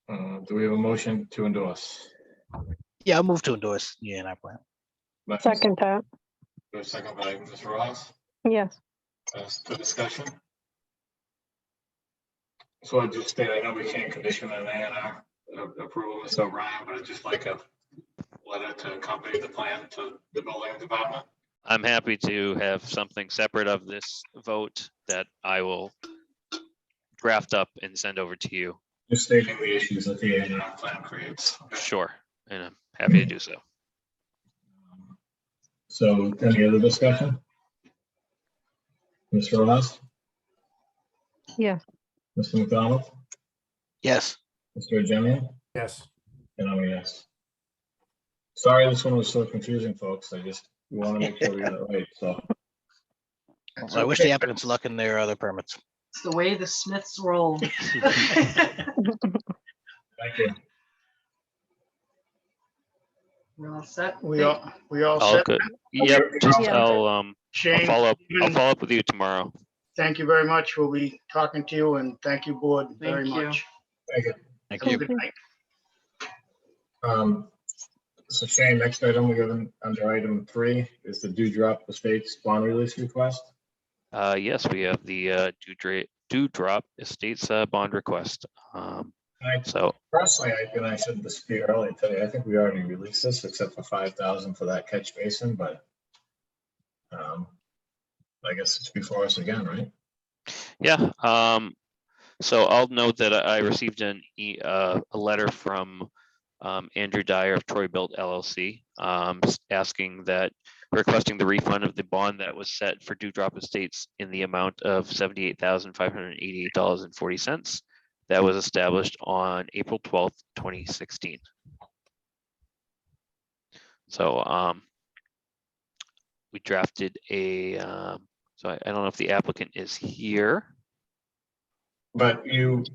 Do we have a motion to endorse? yeah, I'll move to endorse the A&R plan. Second that, Second by Ms. Ross. yes. The discussion. So I just state, I know we can't condition an A&R approval, Mr. O'Brien, but I'd just like a letter to accompany the plan to the building department. I'm happy to have something separate of this vote that I will draft up and send over to you. Just stating the issues that the A&R plan creates. Sure, and I'm happy to do so. So any other discussion? Mr. Ross, Yes. Mr. McDonald, Yes. Mr. Jemian, Yes. and I'm a yes. Sorry, this one was so confusing, folks. We want to make sure we got it right, so. Well, I wish the applicants luck in their other permits. It's the way the Smiths roll. Thank you. We're all set? We all All set? good. Yep, just Yeah. I'll Shane, follow up Stephen, with you tomorrow. thank you very much. We'll be talking to you, and thank you, board, very Thank you. much. Thank you. Thank Have a you. good night. So Shane, next item we have under item 3 is the Dewdrop Estates bond release request. Yes, we have the Dewdrop Estates bond request. So Personally, I said this to you earlier today, I think we already released this except for 5,000 for that catch basin, but I guess it's before us again, right? yeah, so I'll note that I received a letter from Andrew Dyer of Troy Built LLC, requesting the refund of the bond that was set for Dewdrop Estates in the amount of $78,588.40. That was established on April 12th, 2016. So we drafted so I don't know if the applicant is here. But you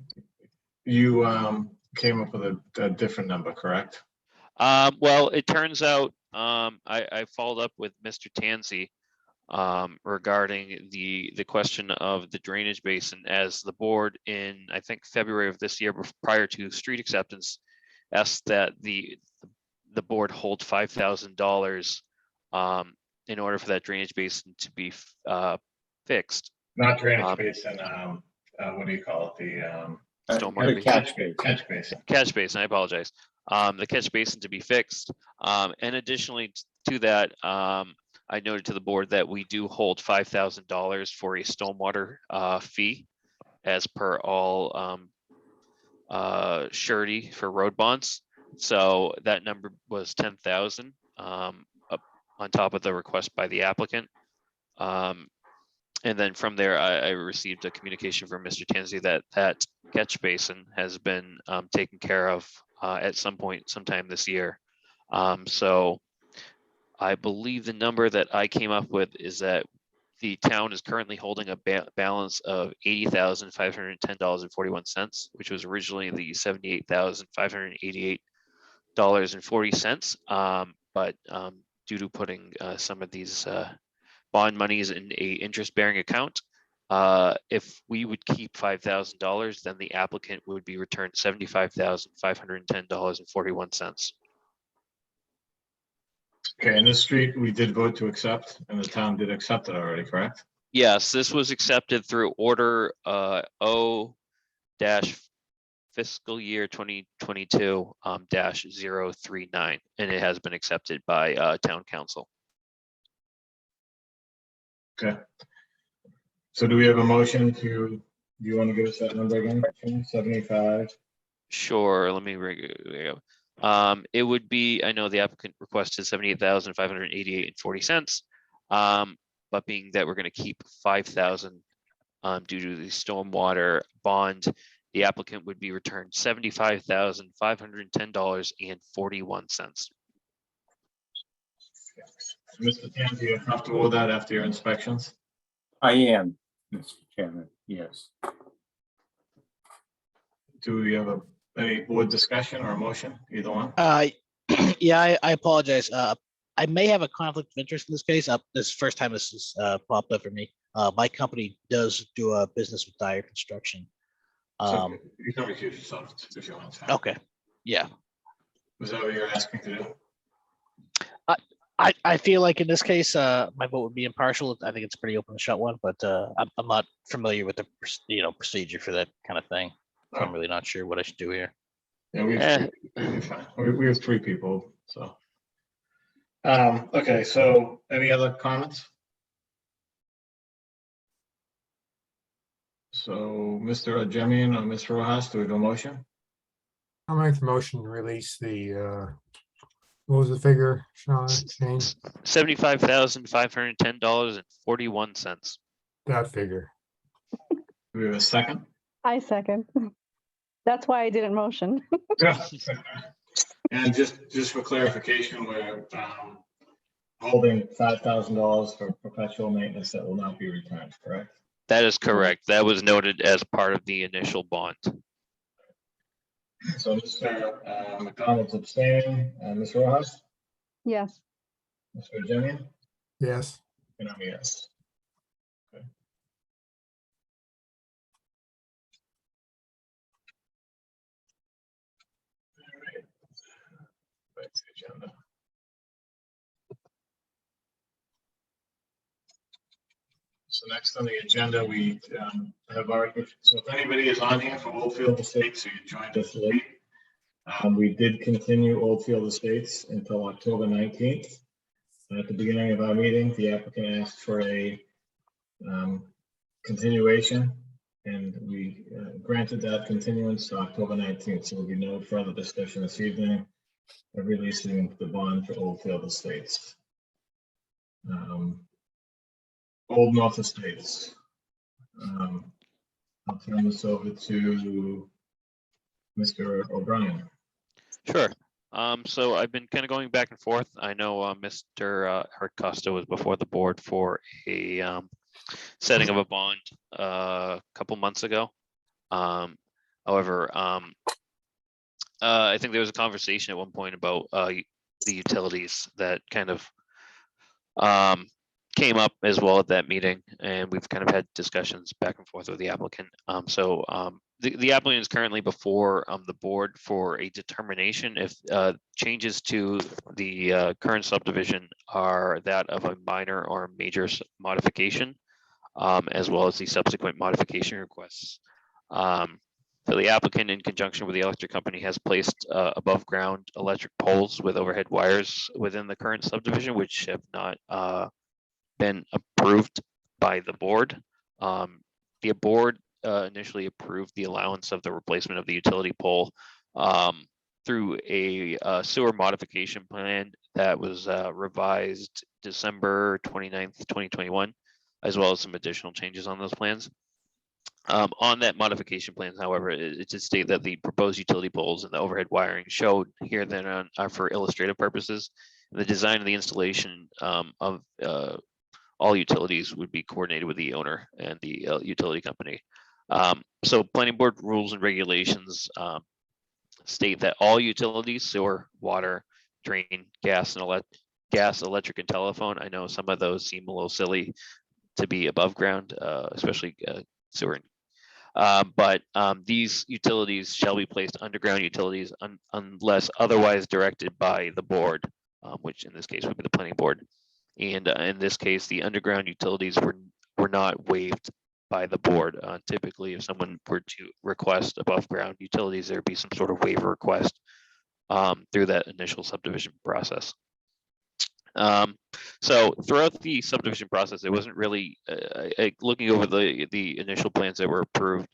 came up with a different number, correct? Well, it turns out, I followed up with Mr. Tansey regarding the question of the drainage basin, as the board in, I think, February of this year, prior to street acceptance, asked that the board hold $5,000 in order for that drainage basin to be fixed. Not drainage Um, basin, what do you call it? Stormwater The basin. catch basin. Catch basin, I apologize. The catch basin to be fixed. And additionally to that, I noted to the board that we do hold $5,000 for a stormwater fee as per all surety for road bonds. So that number was 10,000 up on top of the request by the applicant. And then from there, I received a communication from Mr. Tansey that that catch basin has been taken care of at some point, sometime this year. So I believe the number that I came up with is that the town is currently holding a balance of $80,510.41, which was originally the $78,588.40. But due to putting some of these bond monies in a interest-bearing account, if we would keep $5,000, then the applicant would be returned $75,510.41. Okay, in this street, we did vote to accept, and the town did accept it already, correct? Yes, this was accepted through order O fiscal year 2022 -039, and it has been accepted by town council. Okay. So do we have a motion to, do you want to give us that number again? 75? Sure, let me it would be, I know the applicant requested $78,588.40. But being that we're going to keep 5,000 due to the stormwater bond, the applicant would be returned $75,510.41. Mr. Tansey, you're comfortable with that after your inspections? I am, Mr. Chairman, yes. Do we have any board discussion or a motion, either one? Yeah, I apologize. I may have a conflict of interest in this case. This is the first time this has popped up for me. My company does do a business with Dyer Construction. So you can recuse yourself if you want to. Okay, yeah. Was that what you're asking to do? I feel like in this case, my vote would be impartial. I think it's a pretty open and shut one, but I'm not familiar with the procedure for that kind of thing. So I'm really not sure what I should do here. Yeah, we have three people, so. Okay, so any other comments? So Mr. Jemian or Mr. Rojas, do we have a motion? I'll make the motion to release the, what was the figure, Sean, Shane? $75,510.41. That figure. Do we have a second? I second. That's why I didn't motion. And just for clarification, we're holding $5,000 for perpetual maintenance that will not be returned, correct? That is correct. That was noted as part of the initial bond. So Mr. McDonald's abstaining, Ms. Rojas, Yes. Mr. Jemian, Yes. and I'm a yes. Okay. All right. Back to the agenda. So next on the agenda, we have our, so if anybody is on here for Oldfield Estates, so you joined us late. We did continue Oldfield Estates until October 19th. At the beginning of our meeting, the applicant asked for a continuation, and we granted that continuance to October 19th. So there'll be no further discussion this evening of releasing the bond for Oldfield Estates. Old North Estates. I'll turn this over to Mr. O'Brien. Sure. So I've been kind of going back and forth. I know Mr. Hart Costa was before the board for a setting of a bond a couple months ago. However, I think there was a conversation at one point about the utilities that kind of came up as well at that meeting, and we've kind of had discussions back and forth with the applicant. The applicant is currently before the board for a determination if changes to the current subdivision are that of a minor or major modification, as well as the subsequent modification requests. So the applicant, in conjunction with the electric company, has placed above ground electric poles with overhead wires within the current subdivision, which have not been approved by the board. The board initially approved the allowance of the replacement of the utility pole through a sewer modification plan that was revised December 29th, 2021, as well as some additional changes on those plans. On that modification plan, however, it did state that the proposed utility poles and the overhead wiring showed here then are for illustrative purposes. The design of the installation of all utilities would be coordinated with the owner and the utility company. So planning board rules and regulations state that all utilities, sewer, water, drain, gas, electric, and telephone. I know some of those seem a little silly to be above ground, especially sewer. But these utilities shall be placed underground utilities unless otherwise directed by the board, which in this case would be the planning board. And in this case, the underground utilities were not waived by the board. Typically, if someone were to request above ground utilities, there'd be some sort of waiver request through that initial subdivision process. So throughout the subdivision process, it wasn't really looking over the initial plans that were approved,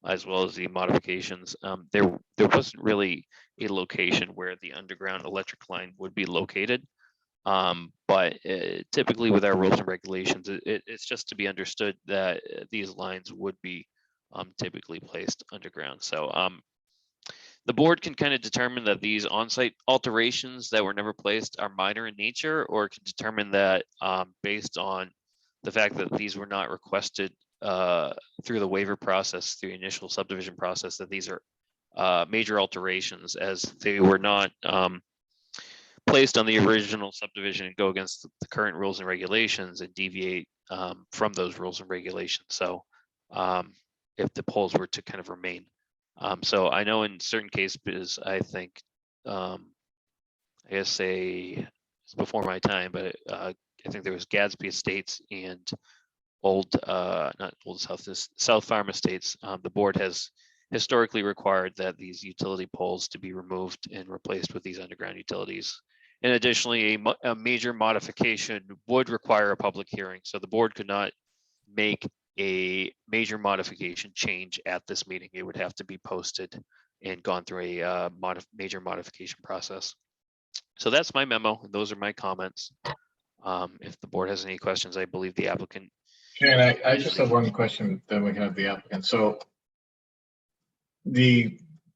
as well as the modifications. There wasn't really a location where the underground electric line would be located. But typically with our rules and regulations, it's just to be understood that these lines would be typically placed underground. So the board can kind of determine that these on-site alterations that were never placed are minor in nature, or can determine that based on the fact that these were not requested through the waiver process, through the initial subdivision process, that these are major alterations, as they were not placed on the original subdivision and go against the current rules and regulations and deviate from those rules and regulations. So if the poles were to kind of remain. So I know in certain cases, I think, I guess it's before my time, but I think there was Gadsby Estates and not Old South, South Farm Estates. The board has historically required that these utility poles to be removed and replaced with these underground utilities. And additionally, a major modification would require a public hearing. So the board could not make a major modification change at this meeting. It would have to be posted and gone through a major modification process. So that's my memo, and those are my comments. If the board has any questions, I believe the applicant. And I just have one question, then we can have the applicant. So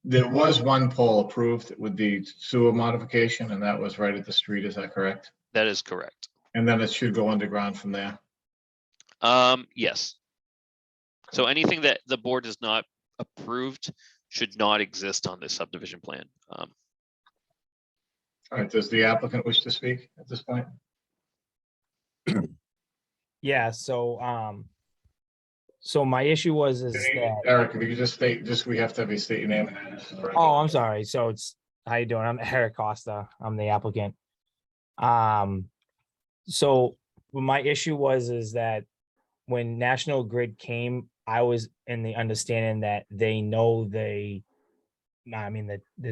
there was one pole approved with the sewer modification, and that was right at the street. Is that correct? That is correct. And then it should go underground from there. Yes. So anything that the board has not approved should not exist on this subdivision plan. All right, does the applicant wish to speak at this point? Yeah, so my issue was that, Eric, if you could just state, we have to have you state your name and address. oh, I'm sorry. So how you doing? I'm Eric Costa. I'm the applicant. So my issue was that when National Grid came, I was in the understanding that they know the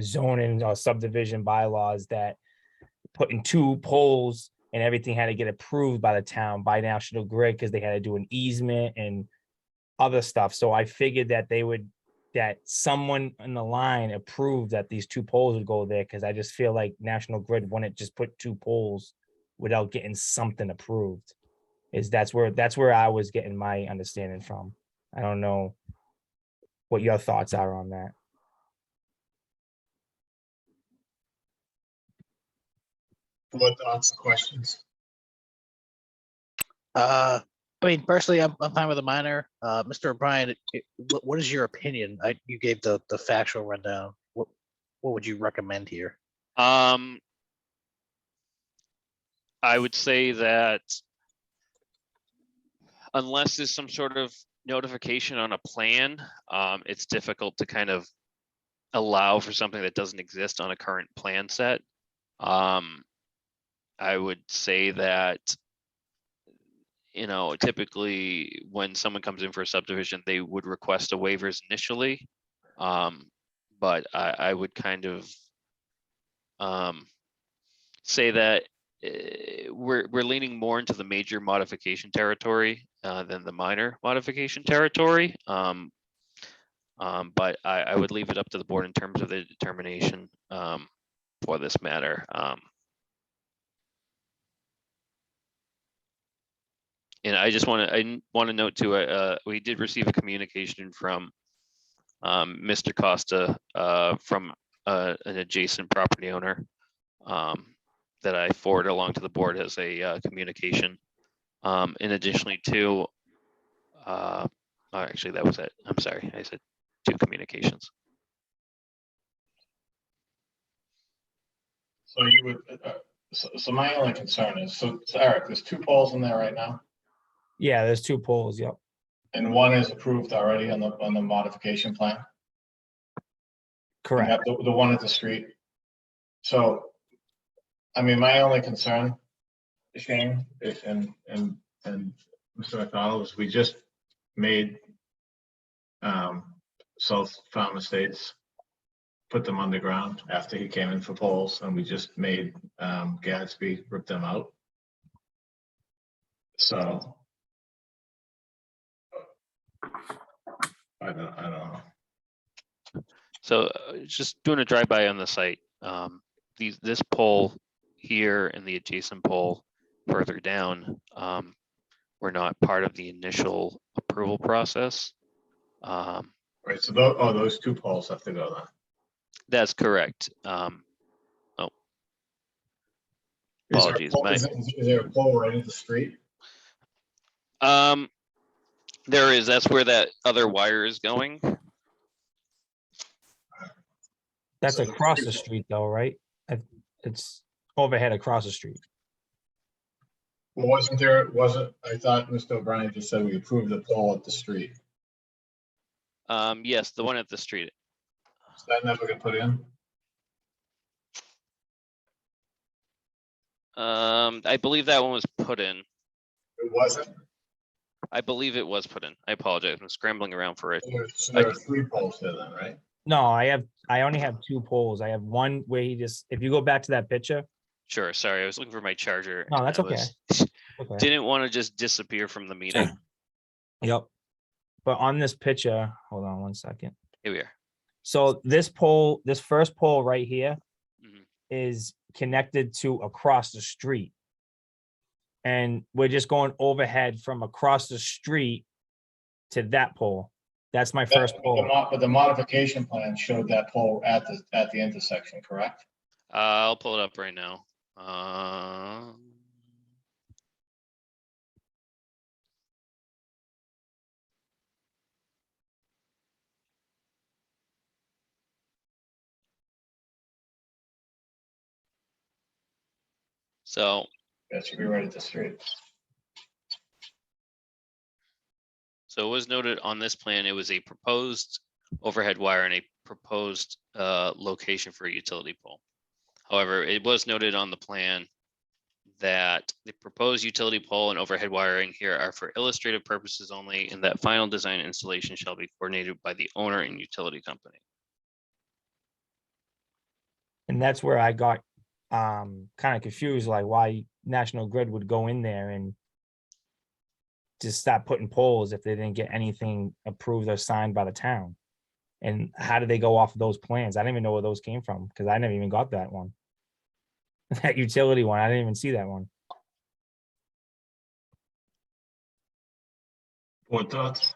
zoning or subdivision bylaws, that putting two poles and everything had to get approved by the town, by National Grid, because they had to do an easement and other stuff. So I figured that that someone in the line approved that these two poles would go there, because I just feel like National Grid wouldn't just put two poles without getting something approved. That's where I was getting my understanding from. I don't know what your thoughts are on that. What thoughts, questions? I mean, personally, I'm fine with a minor. Mr. O'Brien, what is your opinion? You gave the factual rundown. what would you recommend here? I would say that unless there's some sort of notification on a plan, it's difficult to kind of allow for something that doesn't exist on a current plan set. I would say that, typically when someone comes in for a subdivision, they would request a waivers initially. But I would kind of say that we're leaning more into the major modification territory than the minor modification territory. But I would leave it up to the board in terms of the determination for this matter. And I want to note too, we did receive a communication from Mr. Costa from an adjacent property owner that I forwarded along to the board as a communication. And additionally to, actually that was it. I'm sorry, I said 2 communications. So you would, so my only concern is, so Eric, there's 2 poles in there right now, Yeah, there's 2 poles, yep. and 1 is approved already on the modification plan? Correct. The one at the street. So, I mean, my only concern, Shane, is, and Mr. McDonald, is we just made South Farm Estates put them underground after he came in for poles, and we just made Gadsby rip them out. So I don't know. So just doing a drive-by on the site, this pole here and the adjacent pole further down were not part of the initial approval process. Right, so those 2 poles have to go then. That's correct. Apologies. Is there a pole right at the street? There is. That's where that other wire is going. That's across the street though, right? It's overhead across the street. Well, I thought Mr. O'Brien just said we approved the pole at the street. Yes, the one at the street. Is that never gonna put in? I believe that one was put in. It wasn't? I believe it was put in. I apologize. I'm scrambling around for it. So there are 3 poles there then, right? No, I only have 2 poles. I have one where he just, if you go back to that picture. Sure. Sorry, I was looking for my charger. No, that's and I okay. Okay. Didn't want to just disappear from the meeting. Yep. But on this picture, hold on one second. Here we are. So this pole, this first pole right here Mhm. is connected to across the street. And we're just going overhead from across the street to that pole. That's my first pole. But the modification plan showed that pole at the intersection, correct? I'll pull it up right now. So That should be right at the street. So it was noted on this plan, it was a proposed overhead wire and a proposed location for a utility pole. However, it was noted on the plan that the proposed utility pole and overhead wiring here are for illustrative purposes only, and that final design installation shall be coordinated by the owner and utility company. And that's where I got kind of confused, like why National Grid would go in there and just stop putting poles if they didn't get anything approved or signed by the town. And how did they go off of those plans? I didn't even know where those came from because I never even got that one. That utility one, I didn't even see that one. What thoughts?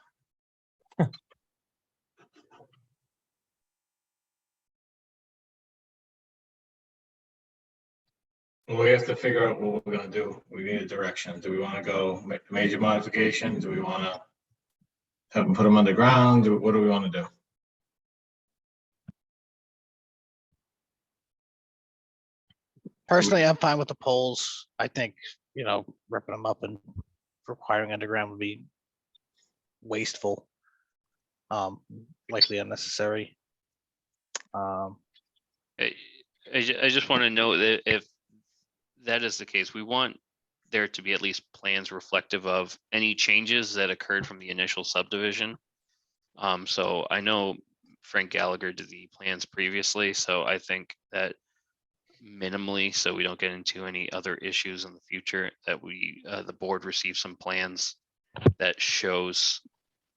We have to figure out what we're gonna do. We need a direction. Do we want to go major modification? Do we want to have them put them underground? What do we want to do? Personally, I'm fine with the poles. I think, ripping them up and requiring underground would be wasteful. Likely unnecessary. I just want to know that if that is the case, we want there to be at least plans reflective of any changes that occurred from the initial subdivision. So I know Frank Gallagher did the plans previously, so I think that minimally, so we don't get into any other issues in the future, that the board receive some plans that shows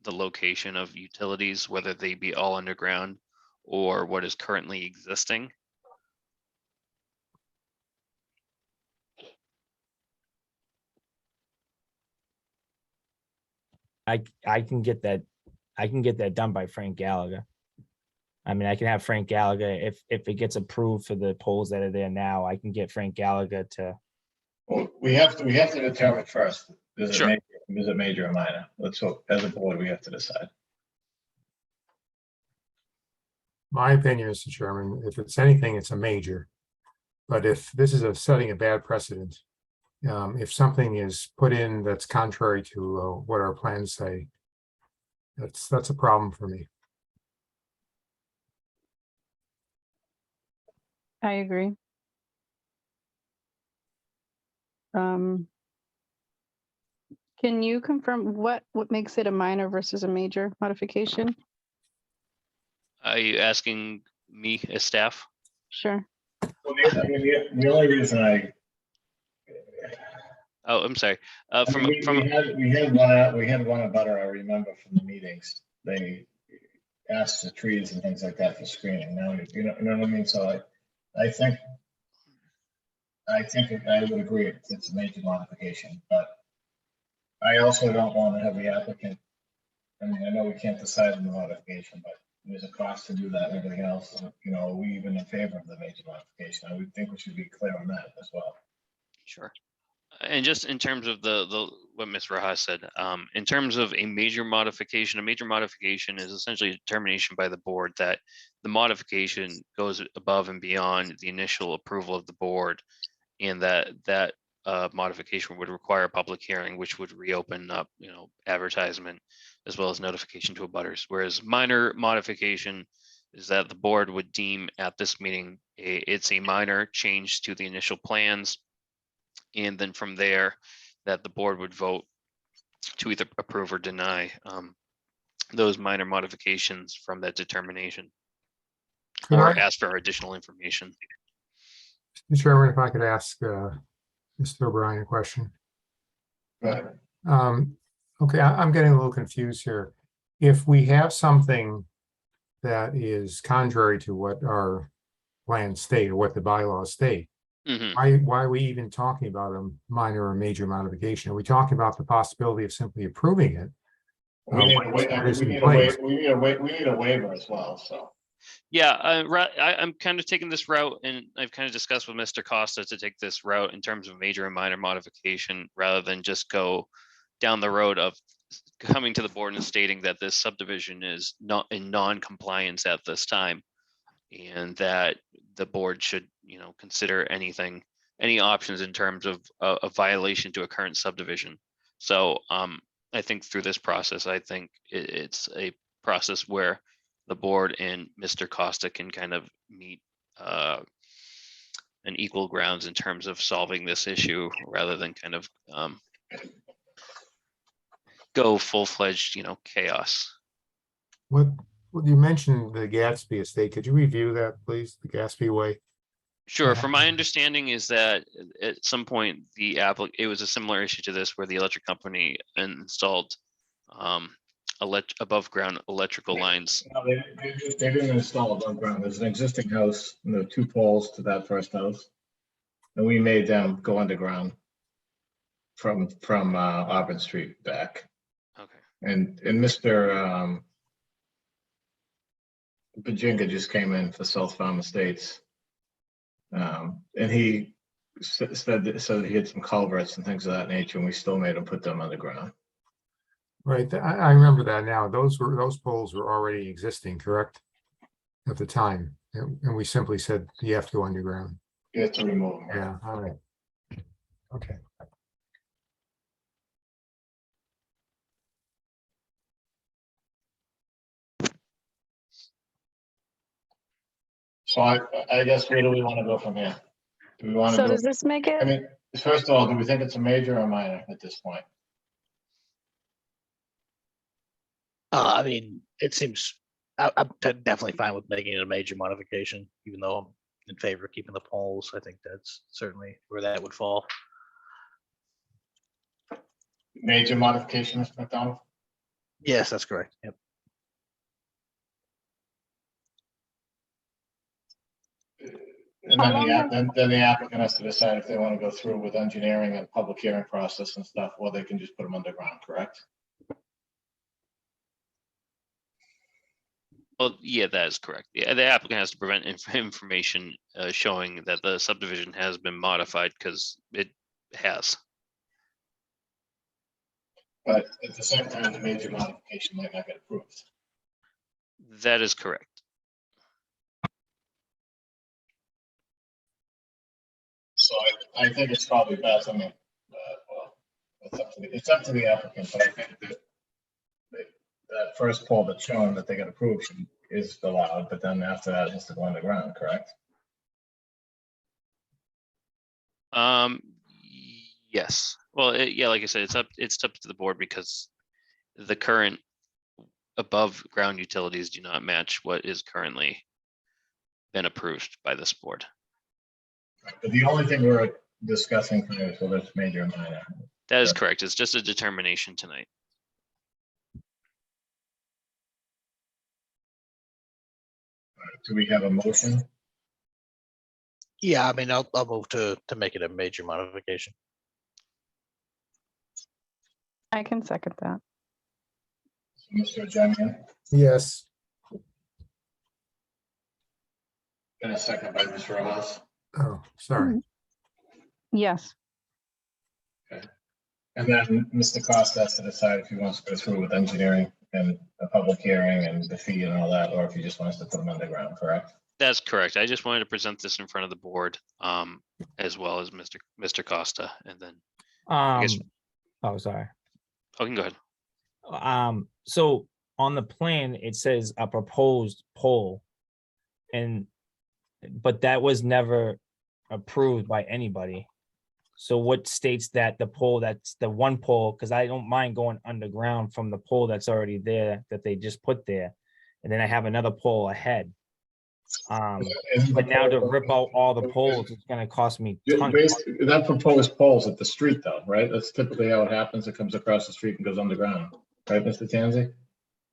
the location of utilities, whether they be all underground or what is currently existing. I can get that. I can get that done by Frank Gallagher. I mean, I can have Frank Gallagher, if it gets approved for the polls that are there now, I can get Frank Gallagher to. Well, we have to determine first, is Sure. it major or minor? Let's hope, as a board, we have to decide. My opinion, Mr. Chairman, if it's anything, it's a major. But if this is setting a bad precedent, if something is put in that's contrary to what our plans say, that's a problem for me. I agree. Can you confirm what makes it a minor versus a major modification? Are you asking me as staff? Sure. Well, the only reason Oh, I'm sorry. we had one abutter, I remember from the meetings. They asked the trees and things like that for screening. Now, you know what I mean? So I think I would agree it's a major modification, but I also don't want to have the applicant. I mean, I know we can't decide on the modification, but there's a cost to do that and everything else. Are we even in favor of the major modification? I would think we should be clear on that as well. Sure. And just in terms of the what Ms. Raha said, in terms of a major modification is essentially a determination by the board that the modification goes above and beyond the initial approval of the board, and that modification would require a public hearing, which would reopen up, advertisement as well as notification to abutters. Whereas minor modification is that the board would deem at this meeting it's a minor change to the initial plans. And then from there, that the board would vote to either approve or deny those minor modifications from that determination, or ask for additional information. Mr. Chairman, if I could ask Mr. O'Brien a question. Right. Okay, I'm getting a little confused here. If we have something that is contrary to what our plans state or what the bylaws state, why are we even talking about a minor or major modification? Are we talking about the possibility of simply approving it? We need a waiver as well, so. Yeah, I'm kind of taking this route, and I've kind of discussed with Mr. Costa to take this route in terms of major and minor modification, rather than just go down the road of coming to the board and stating that this subdivision is not in non-compliance at this time, and that the board should, consider any options in terms of a violation to a current subdivision. So I think through this process, I think it's a process where the board and Mr. Costa can kind of meet an equal grounds in terms of solving this issue, rather than kind of go full-fledged, chaos. What you mentioned the Gatsby estate. Could you review that, please? The Gatsby Way. Sure. From my understanding is that at some point it was a similar issue to this, where the electric company installed above ground electrical lines. No, they didn't install above ground. There's an existing house, and there are 2 poles to that first house, and we made them go underground from Auburn Street back. Okay. And Mr. Bajinga just came in for South Farm Estates. And he said that he had some culverts and things of that nature, and we still made him put them underground. Right, I remember that now. Those poles were already existing, correct? At the time, and we simply said you have to go underground. You have to remove them. Yeah, all right. Okay. So I guess where do we want to go from here? Do we want to So go, does this make I it, mean, first of all, do we think it's a major or minor at this point? I mean, it seems, I'm definitely fine with making it a major modification, even though I'm in favor of keeping the polls. I think that's certainly where that would fall. Major modification, Mr. McDonald? Yes, that's correct. Yep. And then the applicant has to decide if they want to go through with engineering and public hearing process and stuff, or they can just put them underground, correct? Well, yeah, that is correct. Yeah, the applicant has to prevent information showing that the subdivision has been modified because it has. But at the same time, the major modification might not get approved. That is correct. So I think it's probably best, I mean, well, it's up to the applicant, but I think that that first poll that's showing that they got approved is allowed, but then after that, it has to go underground, correct? Yes. Well, yeah, like I said, it's up to the board because the current above ground utilities do not match what is currently been approved by this board. But the only thing we're discussing tonight is whether it's major or minor. That is correct. It's just a determination tonight. Do we have a motion? Yeah, I mean, I'll move to make it a major modification. I can second that. Mr. Jemian, Yes, and a second by Mr. Ross. oh, sorry. Yes, And then Mr. Costa has to decide if he wants to go through with engineering and a public hearing and the fee and all that, or if he just wants to put them underground, correct? That's correct. I just wanted to present this in front of the board, as well as Mr. Costa, and then, guess- Oh, sorry. oh, you can go ahead. So on the plan, it says a proposed pole. But that was never approved by anybody. So what states that the pole, that's the one pole, because I don't mind going underground from the pole that's already there, that they just put there. And then I have another pole ahead. But now to rip out all the poles, it's gonna cost me tons. That proposed poles at the street though, right? That's typically how it happens. It comes across the street and goes underground, right, Mr. Tanzi?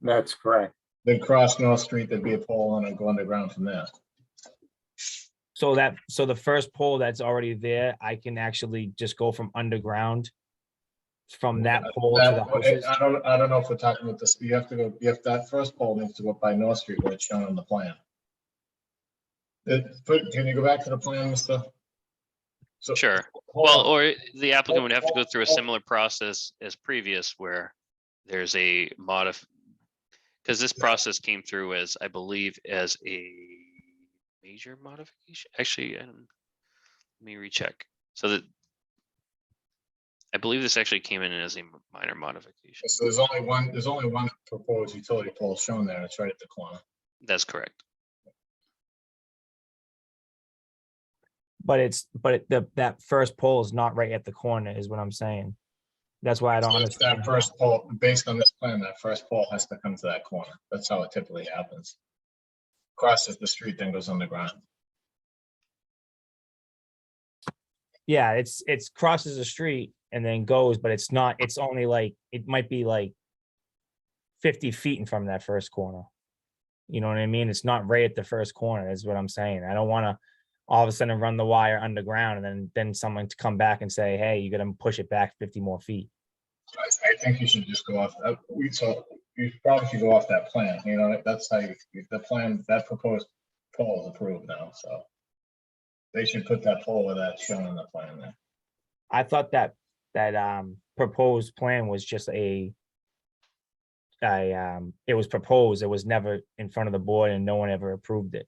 That's correct. Then cross North Street, there'd be a pole and it'd go underground from there. So the first pole that's already there, I can actually just go from underground from that pole to the houses. I don't know if we're talking about this, you have to go, if that first pole needs to go up by North Street where it's shown on the plan. Can you go back to the plan, Mr.? So, Sure. hold Well, on. or the applicant would have to go through a similar process as previous where there's a because this process came through as, I believe, as a major modification. Actually, let me recheck. So that I believe this actually came in as a minor modification. So there's only one proposed utility pole shown there. It's right at the corner. That's correct. But that first pole is not right at the corner is what I'm saying. That's why I don't So if understand. that first pole, based on this plan, that first pole has to come to that corner. That's how it typically happens. Crosses the street, then goes underground. Yeah, it's crosses the street and then goes, but it's not, it's only like, it might be like 50 feet in front of that first corner. You know what I mean? It's not right at the first corner, is what I'm saying. I don't want to all of a sudden run the wire underground and then someone to come back and say, hey, you got to push it back 50 more feet. I think you should just go off, so you probably should go off that plan, you know, that's how the plan, that proposed pole is approved now, so. They should put that pole where that's shown on the plan there. I thought that proposed plan was just it was proposed, it was never in front of the board and no one ever approved it.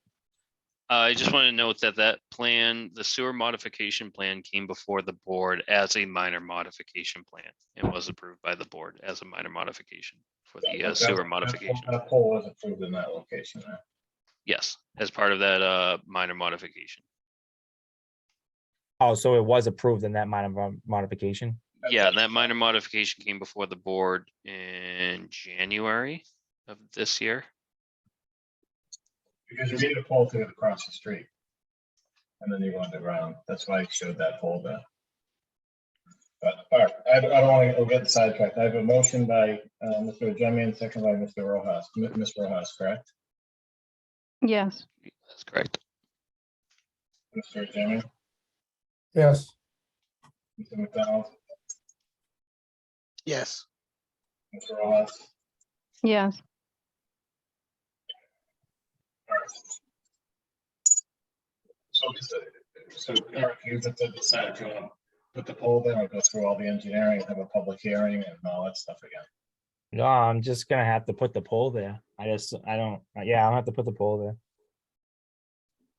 I just want to note that that plan, the sewer modification plan came before the board as a minor modification plan and was approved by the board as a minor modification for the sewer modification. That pole was approved in that location there. Yes, as part of that minor modification. Oh, so it was approved in that minor modification? Yeah, that minor modification came before the board in January of this year. Because you need a pole to get across the street. And then you go underground. That's why I showed that pole there. But, all right, I don't want to get sidetracked. I have a motion by Mr. Jemian, second by Mr. Rojas. Ms. Rojas, correct? Yes. That's correct. Mr. Jemian, Yes. Mr. McDonald, Yes. Mr. Rojas. Yes. All right. So Eric, you have to decide if you want to put the poll there or go through all the engineering and have a public hearing and all that stuff again. No, I'm just gonna have to put the pole there. I don't, yeah, I'll have to put the pole there.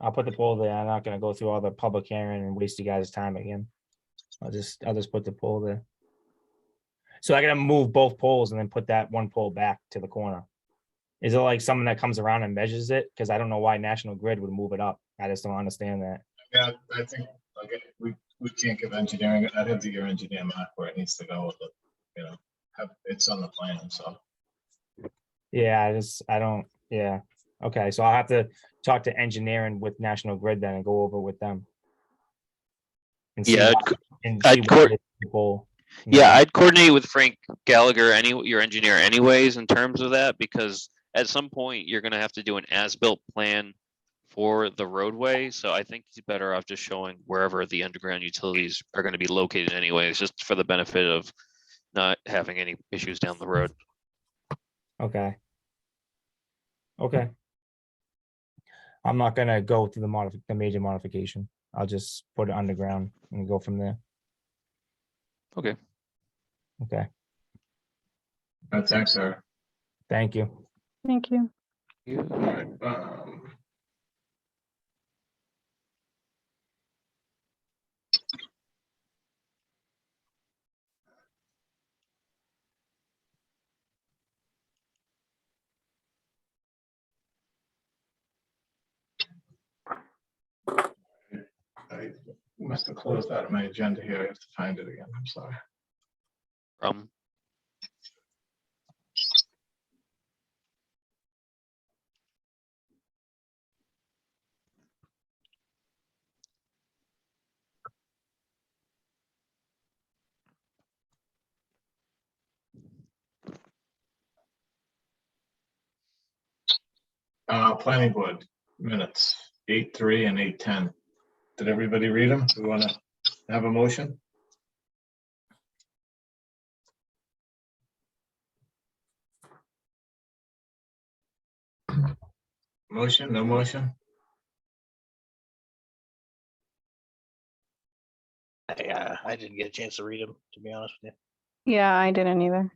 I'll put the pole there. I'm not gonna go through all the public hearing and waste you guys' time again. I'll just put the pole there. So I gotta move both poles and then put that one pole back to the corner. Is it like someone that comes around and measures it? Because I don't know why National Grid would move it up. I just don't understand that. Yeah, I think, like, we can't give engineering, I'd have to give engineer mark where it needs to go with it, you know, it's on the plan, so. Yeah, I don't, yeah. Okay, so I'll have to talk to engineering with National Grid then and go over with them. And see Yeah, what- and I'd see what court- it is the pole, you Yeah, know? I'd coordinate with Frank Gallagher, your engineer anyways, in terms of that, because at some point you're gonna have to do an as-built plan for the roadway. So I think he's better off just showing wherever the underground utilities are gonna be located anyways, just for the benefit of not having any issues down the road. Okay. Okay. I'm not gonna go through the major modification. I'll just put it underground and go from there. Okay. Okay, Thanks, sir. thank you. Thank you. All right, I must have closed out of my agenda here. I have to find it again. I'm sorry. Planning board minutes, 8:3 and 8:10. Did everybody read them? Do we want to have a motion? Motion, no motion? I didn't get a chance to read them, to be honest with Yeah, I didn't either.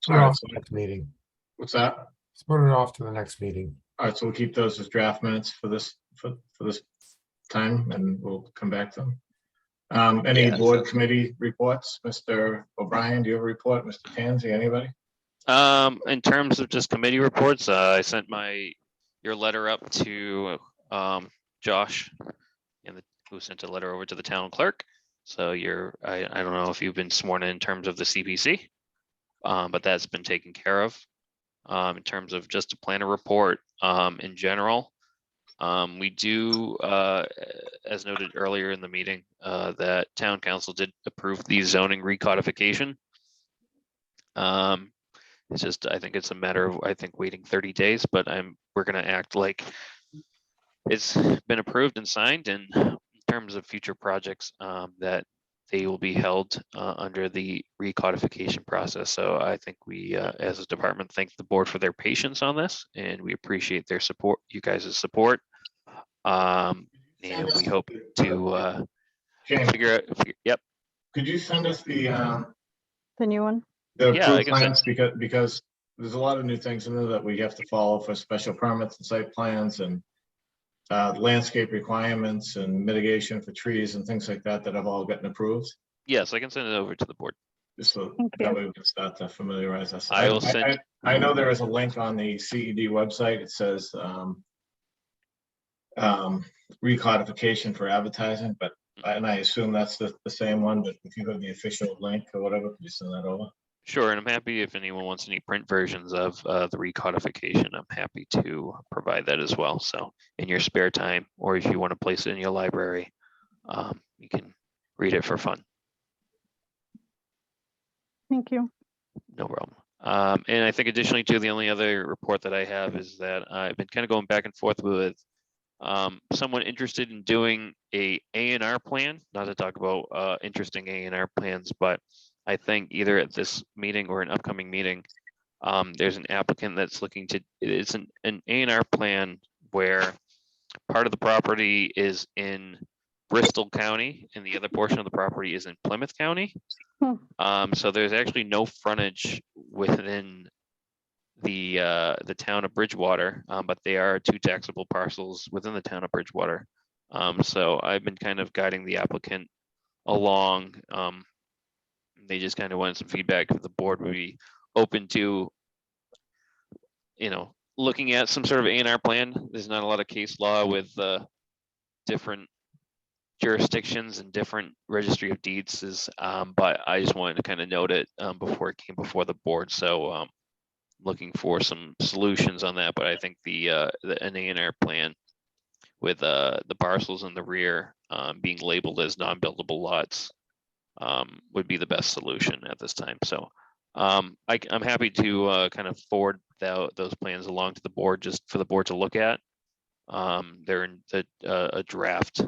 Put it off to the next meeting. What's that? Let's put it off to the next meeting. All right, so we'll keep those as draft minutes for this, for this time, and we'll come back to them. Any Yeah, board committee reports? Mr. O'Brien, do you have a report? Mr. Tansy, anybody? In terms of just committee reports, I sent your letter up to Josh and who sent a letter over to the town clerk. So I don't know if you've been sworn in terms of the CPC, but that's been taken care of. In terms of just a planner report, in general, we do, as noted earlier in the meeting, that town council did approve the zoning recodification. It's just, I think it's a matter of, waiting 30 days, but we're gonna act like it's been approved and signed, and in terms of future projects, that they will be held under the recodification process. So I think we, as a department, thank the board for their patience on this, and we appreciate their support, you guys' support. And we hope to James, figure out, yep. could you send us the new one? the Yeah, I approved can send- plans, because there's a lot of new things in there that we have to follow for special permits and site plans, and landscape requirements and mitigation for trees and things like that that have all gotten approved? Yes, I can send it over to the board. Just so Thank that you. way we can start to familiarize us. I will send- I know there is a link on the CED website. It says recodification for advertising, but, and I assume that's the same one, but if you have the official link or whatever, could you send that over? Sure, and I'm happy if anyone wants any print versions of the recodification, I'm happy to provide that as well. So in your spare time, or if you want to place it in your library, you can read it for fun. Thank you. No problem. And I think additionally to the only other report that I have is that I've been kind of going back and forth with someone interested in doing a A&R plan, not to talk about interesting A&R plans, but I think either at this meeting or an upcoming meeting, there's an applicant that's looking to, it's an A&R plan where part of the property is in Bristol County and the other portion of the property is in Plymouth County. So there's actually no frontage within the town of Bridgewater, but they are two taxable parcels within the town of Bridgewater. So I've been kind of guiding the applicant along. They just kind of wanted some feedback if the board would be open to, you know, looking at some sort of A&R plan. There's not a lot of case law with different jurisdictions and different registry of deeds is, but I just wanted to kind of note it before it came before the board. So looking for some solutions on that, but I think an A&R plan with the parcels in the rear being labeled as non-buildable lots would be the best solution at this time. So I'm happy to kind of forward those plans along to the board just for the board to look at. They're in a draft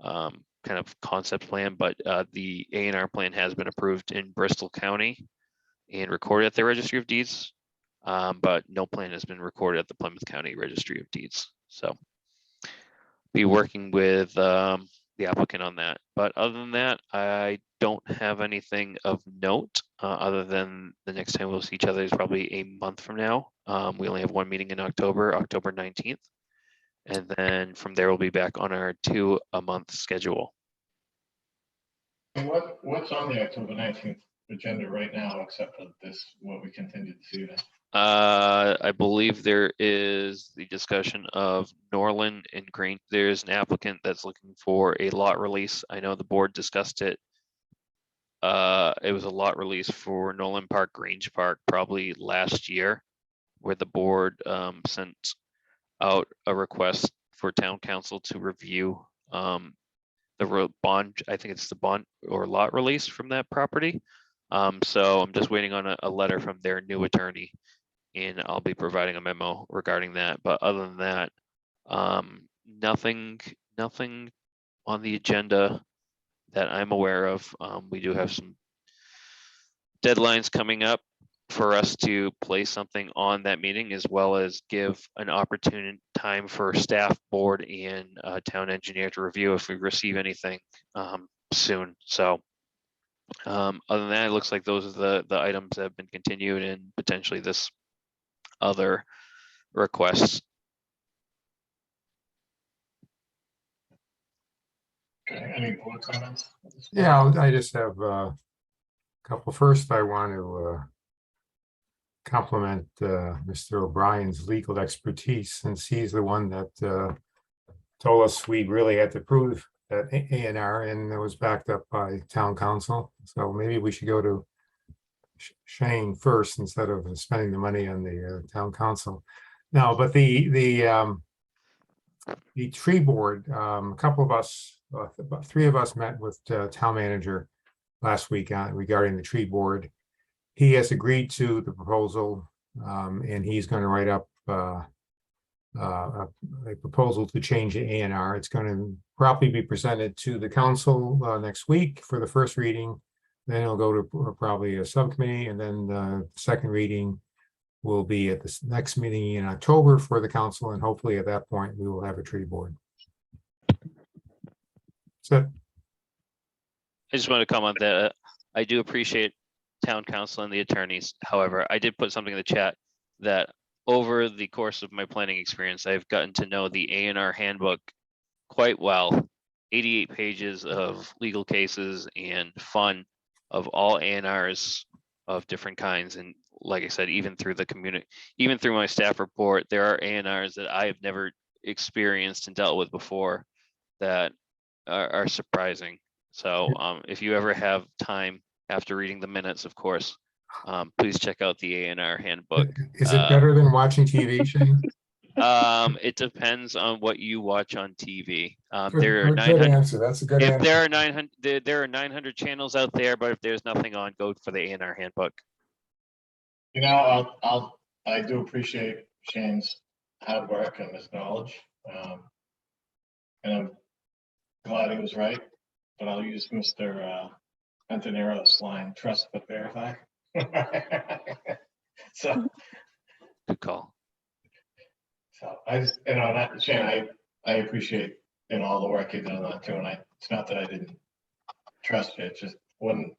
kind of concept plan, but the A&R plan has been approved in Bristol County and recorded at the Registry of Deeds, but no plan has been recorded at the Plymouth County Registry of Deeds. So be working with the applicant on that. But other than that, I don't have anything of note other than the next time we'll see each other is probably a month from now. We only have one meeting in October 19th. And then from there, we'll be back on our 2-a-month schedule. And what's on the October 19th agenda right now, except for this, what we continue to see? I believe there is the discussion of Norland and Green. There's an applicant that's looking for a lot release. I know the board discussed it. It was a lot release for Nolan Park, Grange Park, probably last year, where the board sent out a request for town council to review the bond. I think it's the bond or lot release from that property. So I'm just waiting on a letter from their new attorney, and I'll be providing a memo regarding that. But other than that, nothing on the agenda that I'm aware of. We do have some deadlines coming up for us to place something on that meeting, as well as give an opportune time for staff, board, and town engineer to review if we receive anything soon. So other than that, it looks like those are the items that have been continued, and potentially this other requests. Okay, any board comments? Yeah, I just have a couple. First, I want to compliment Mr. O'Brien's legal expertise, since he's the one that told us we really had to prove that A&R, and it was backed up by town council. So maybe we should go to Shane first instead of spending the money on the town council. No, but the tree board, a couple of us, about 3 of us met with town manager last week regarding the tree board. He has agreed to the proposal, and he's going to write up a proposal to change the A&R. It's going to probably be presented to the council next week for the first reading. Then it'll go to probably a subcommittee, and then the second reading will be at the next meeting in October for the council, and hopefully at that point we will have a tree board. So I just want to comment that I do appreciate town council and the attorneys. However, I did put something in the chat that over the course of my planning experience, I've gotten to know the A&R handbook quite well. 88 pages of legal cases and fun of all A&Rs of different kinds. And like I said, even through the community, even through my staff report, there are A&Rs that I have never experienced and dealt with before that are surprising. So if you ever have time after reading the minutes, of course, please check out the A&R handbook. Is it better than watching TV, Shane? It depends on what you watch on TV. Good, There are good 900. answer. That's a good If answer. there are 900, there are 900 channels out there, but if there's nothing on, go for the A&R handbook. You know, I do appreciate Shane's hard work and his knowledge. And I'm glad he was right, but I'll use Mr. Antonero's line, trust but verify. So, Good call. so I just, you know, that, Shane, I appreciate, you know, all the work you've done on that too. And it's not that I didn't trust you, it just wasn't,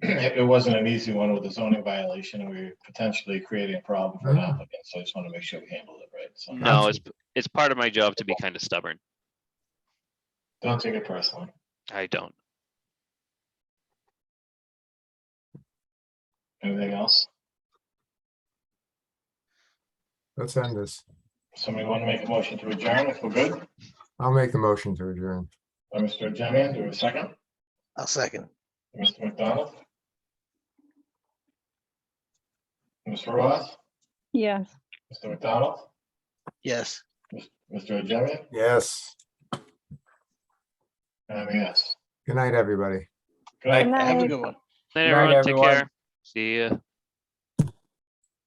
it wasn't an easy one with the zoning violation, and we were potentially creating a problem for an Yeah. applicant. So I just want to make sure we handled it right. So No, it's part of my job to be kind of stubborn. don't take it personally. I don't. Anything else? Let's end this. Somebody want to make a motion to adjourn if we're good? I'll make the motion to adjourn. Mr. Jemian, do we have a second? I'll second. Mr. McDonald? Mr. Ross? Yes. Mr. McDonald? Yes. Mr. Jemian? Yes. Yes. Good night, everybody. Good night. Have a night. good one. Night, Night, everyone. Take everyone. care. See ya.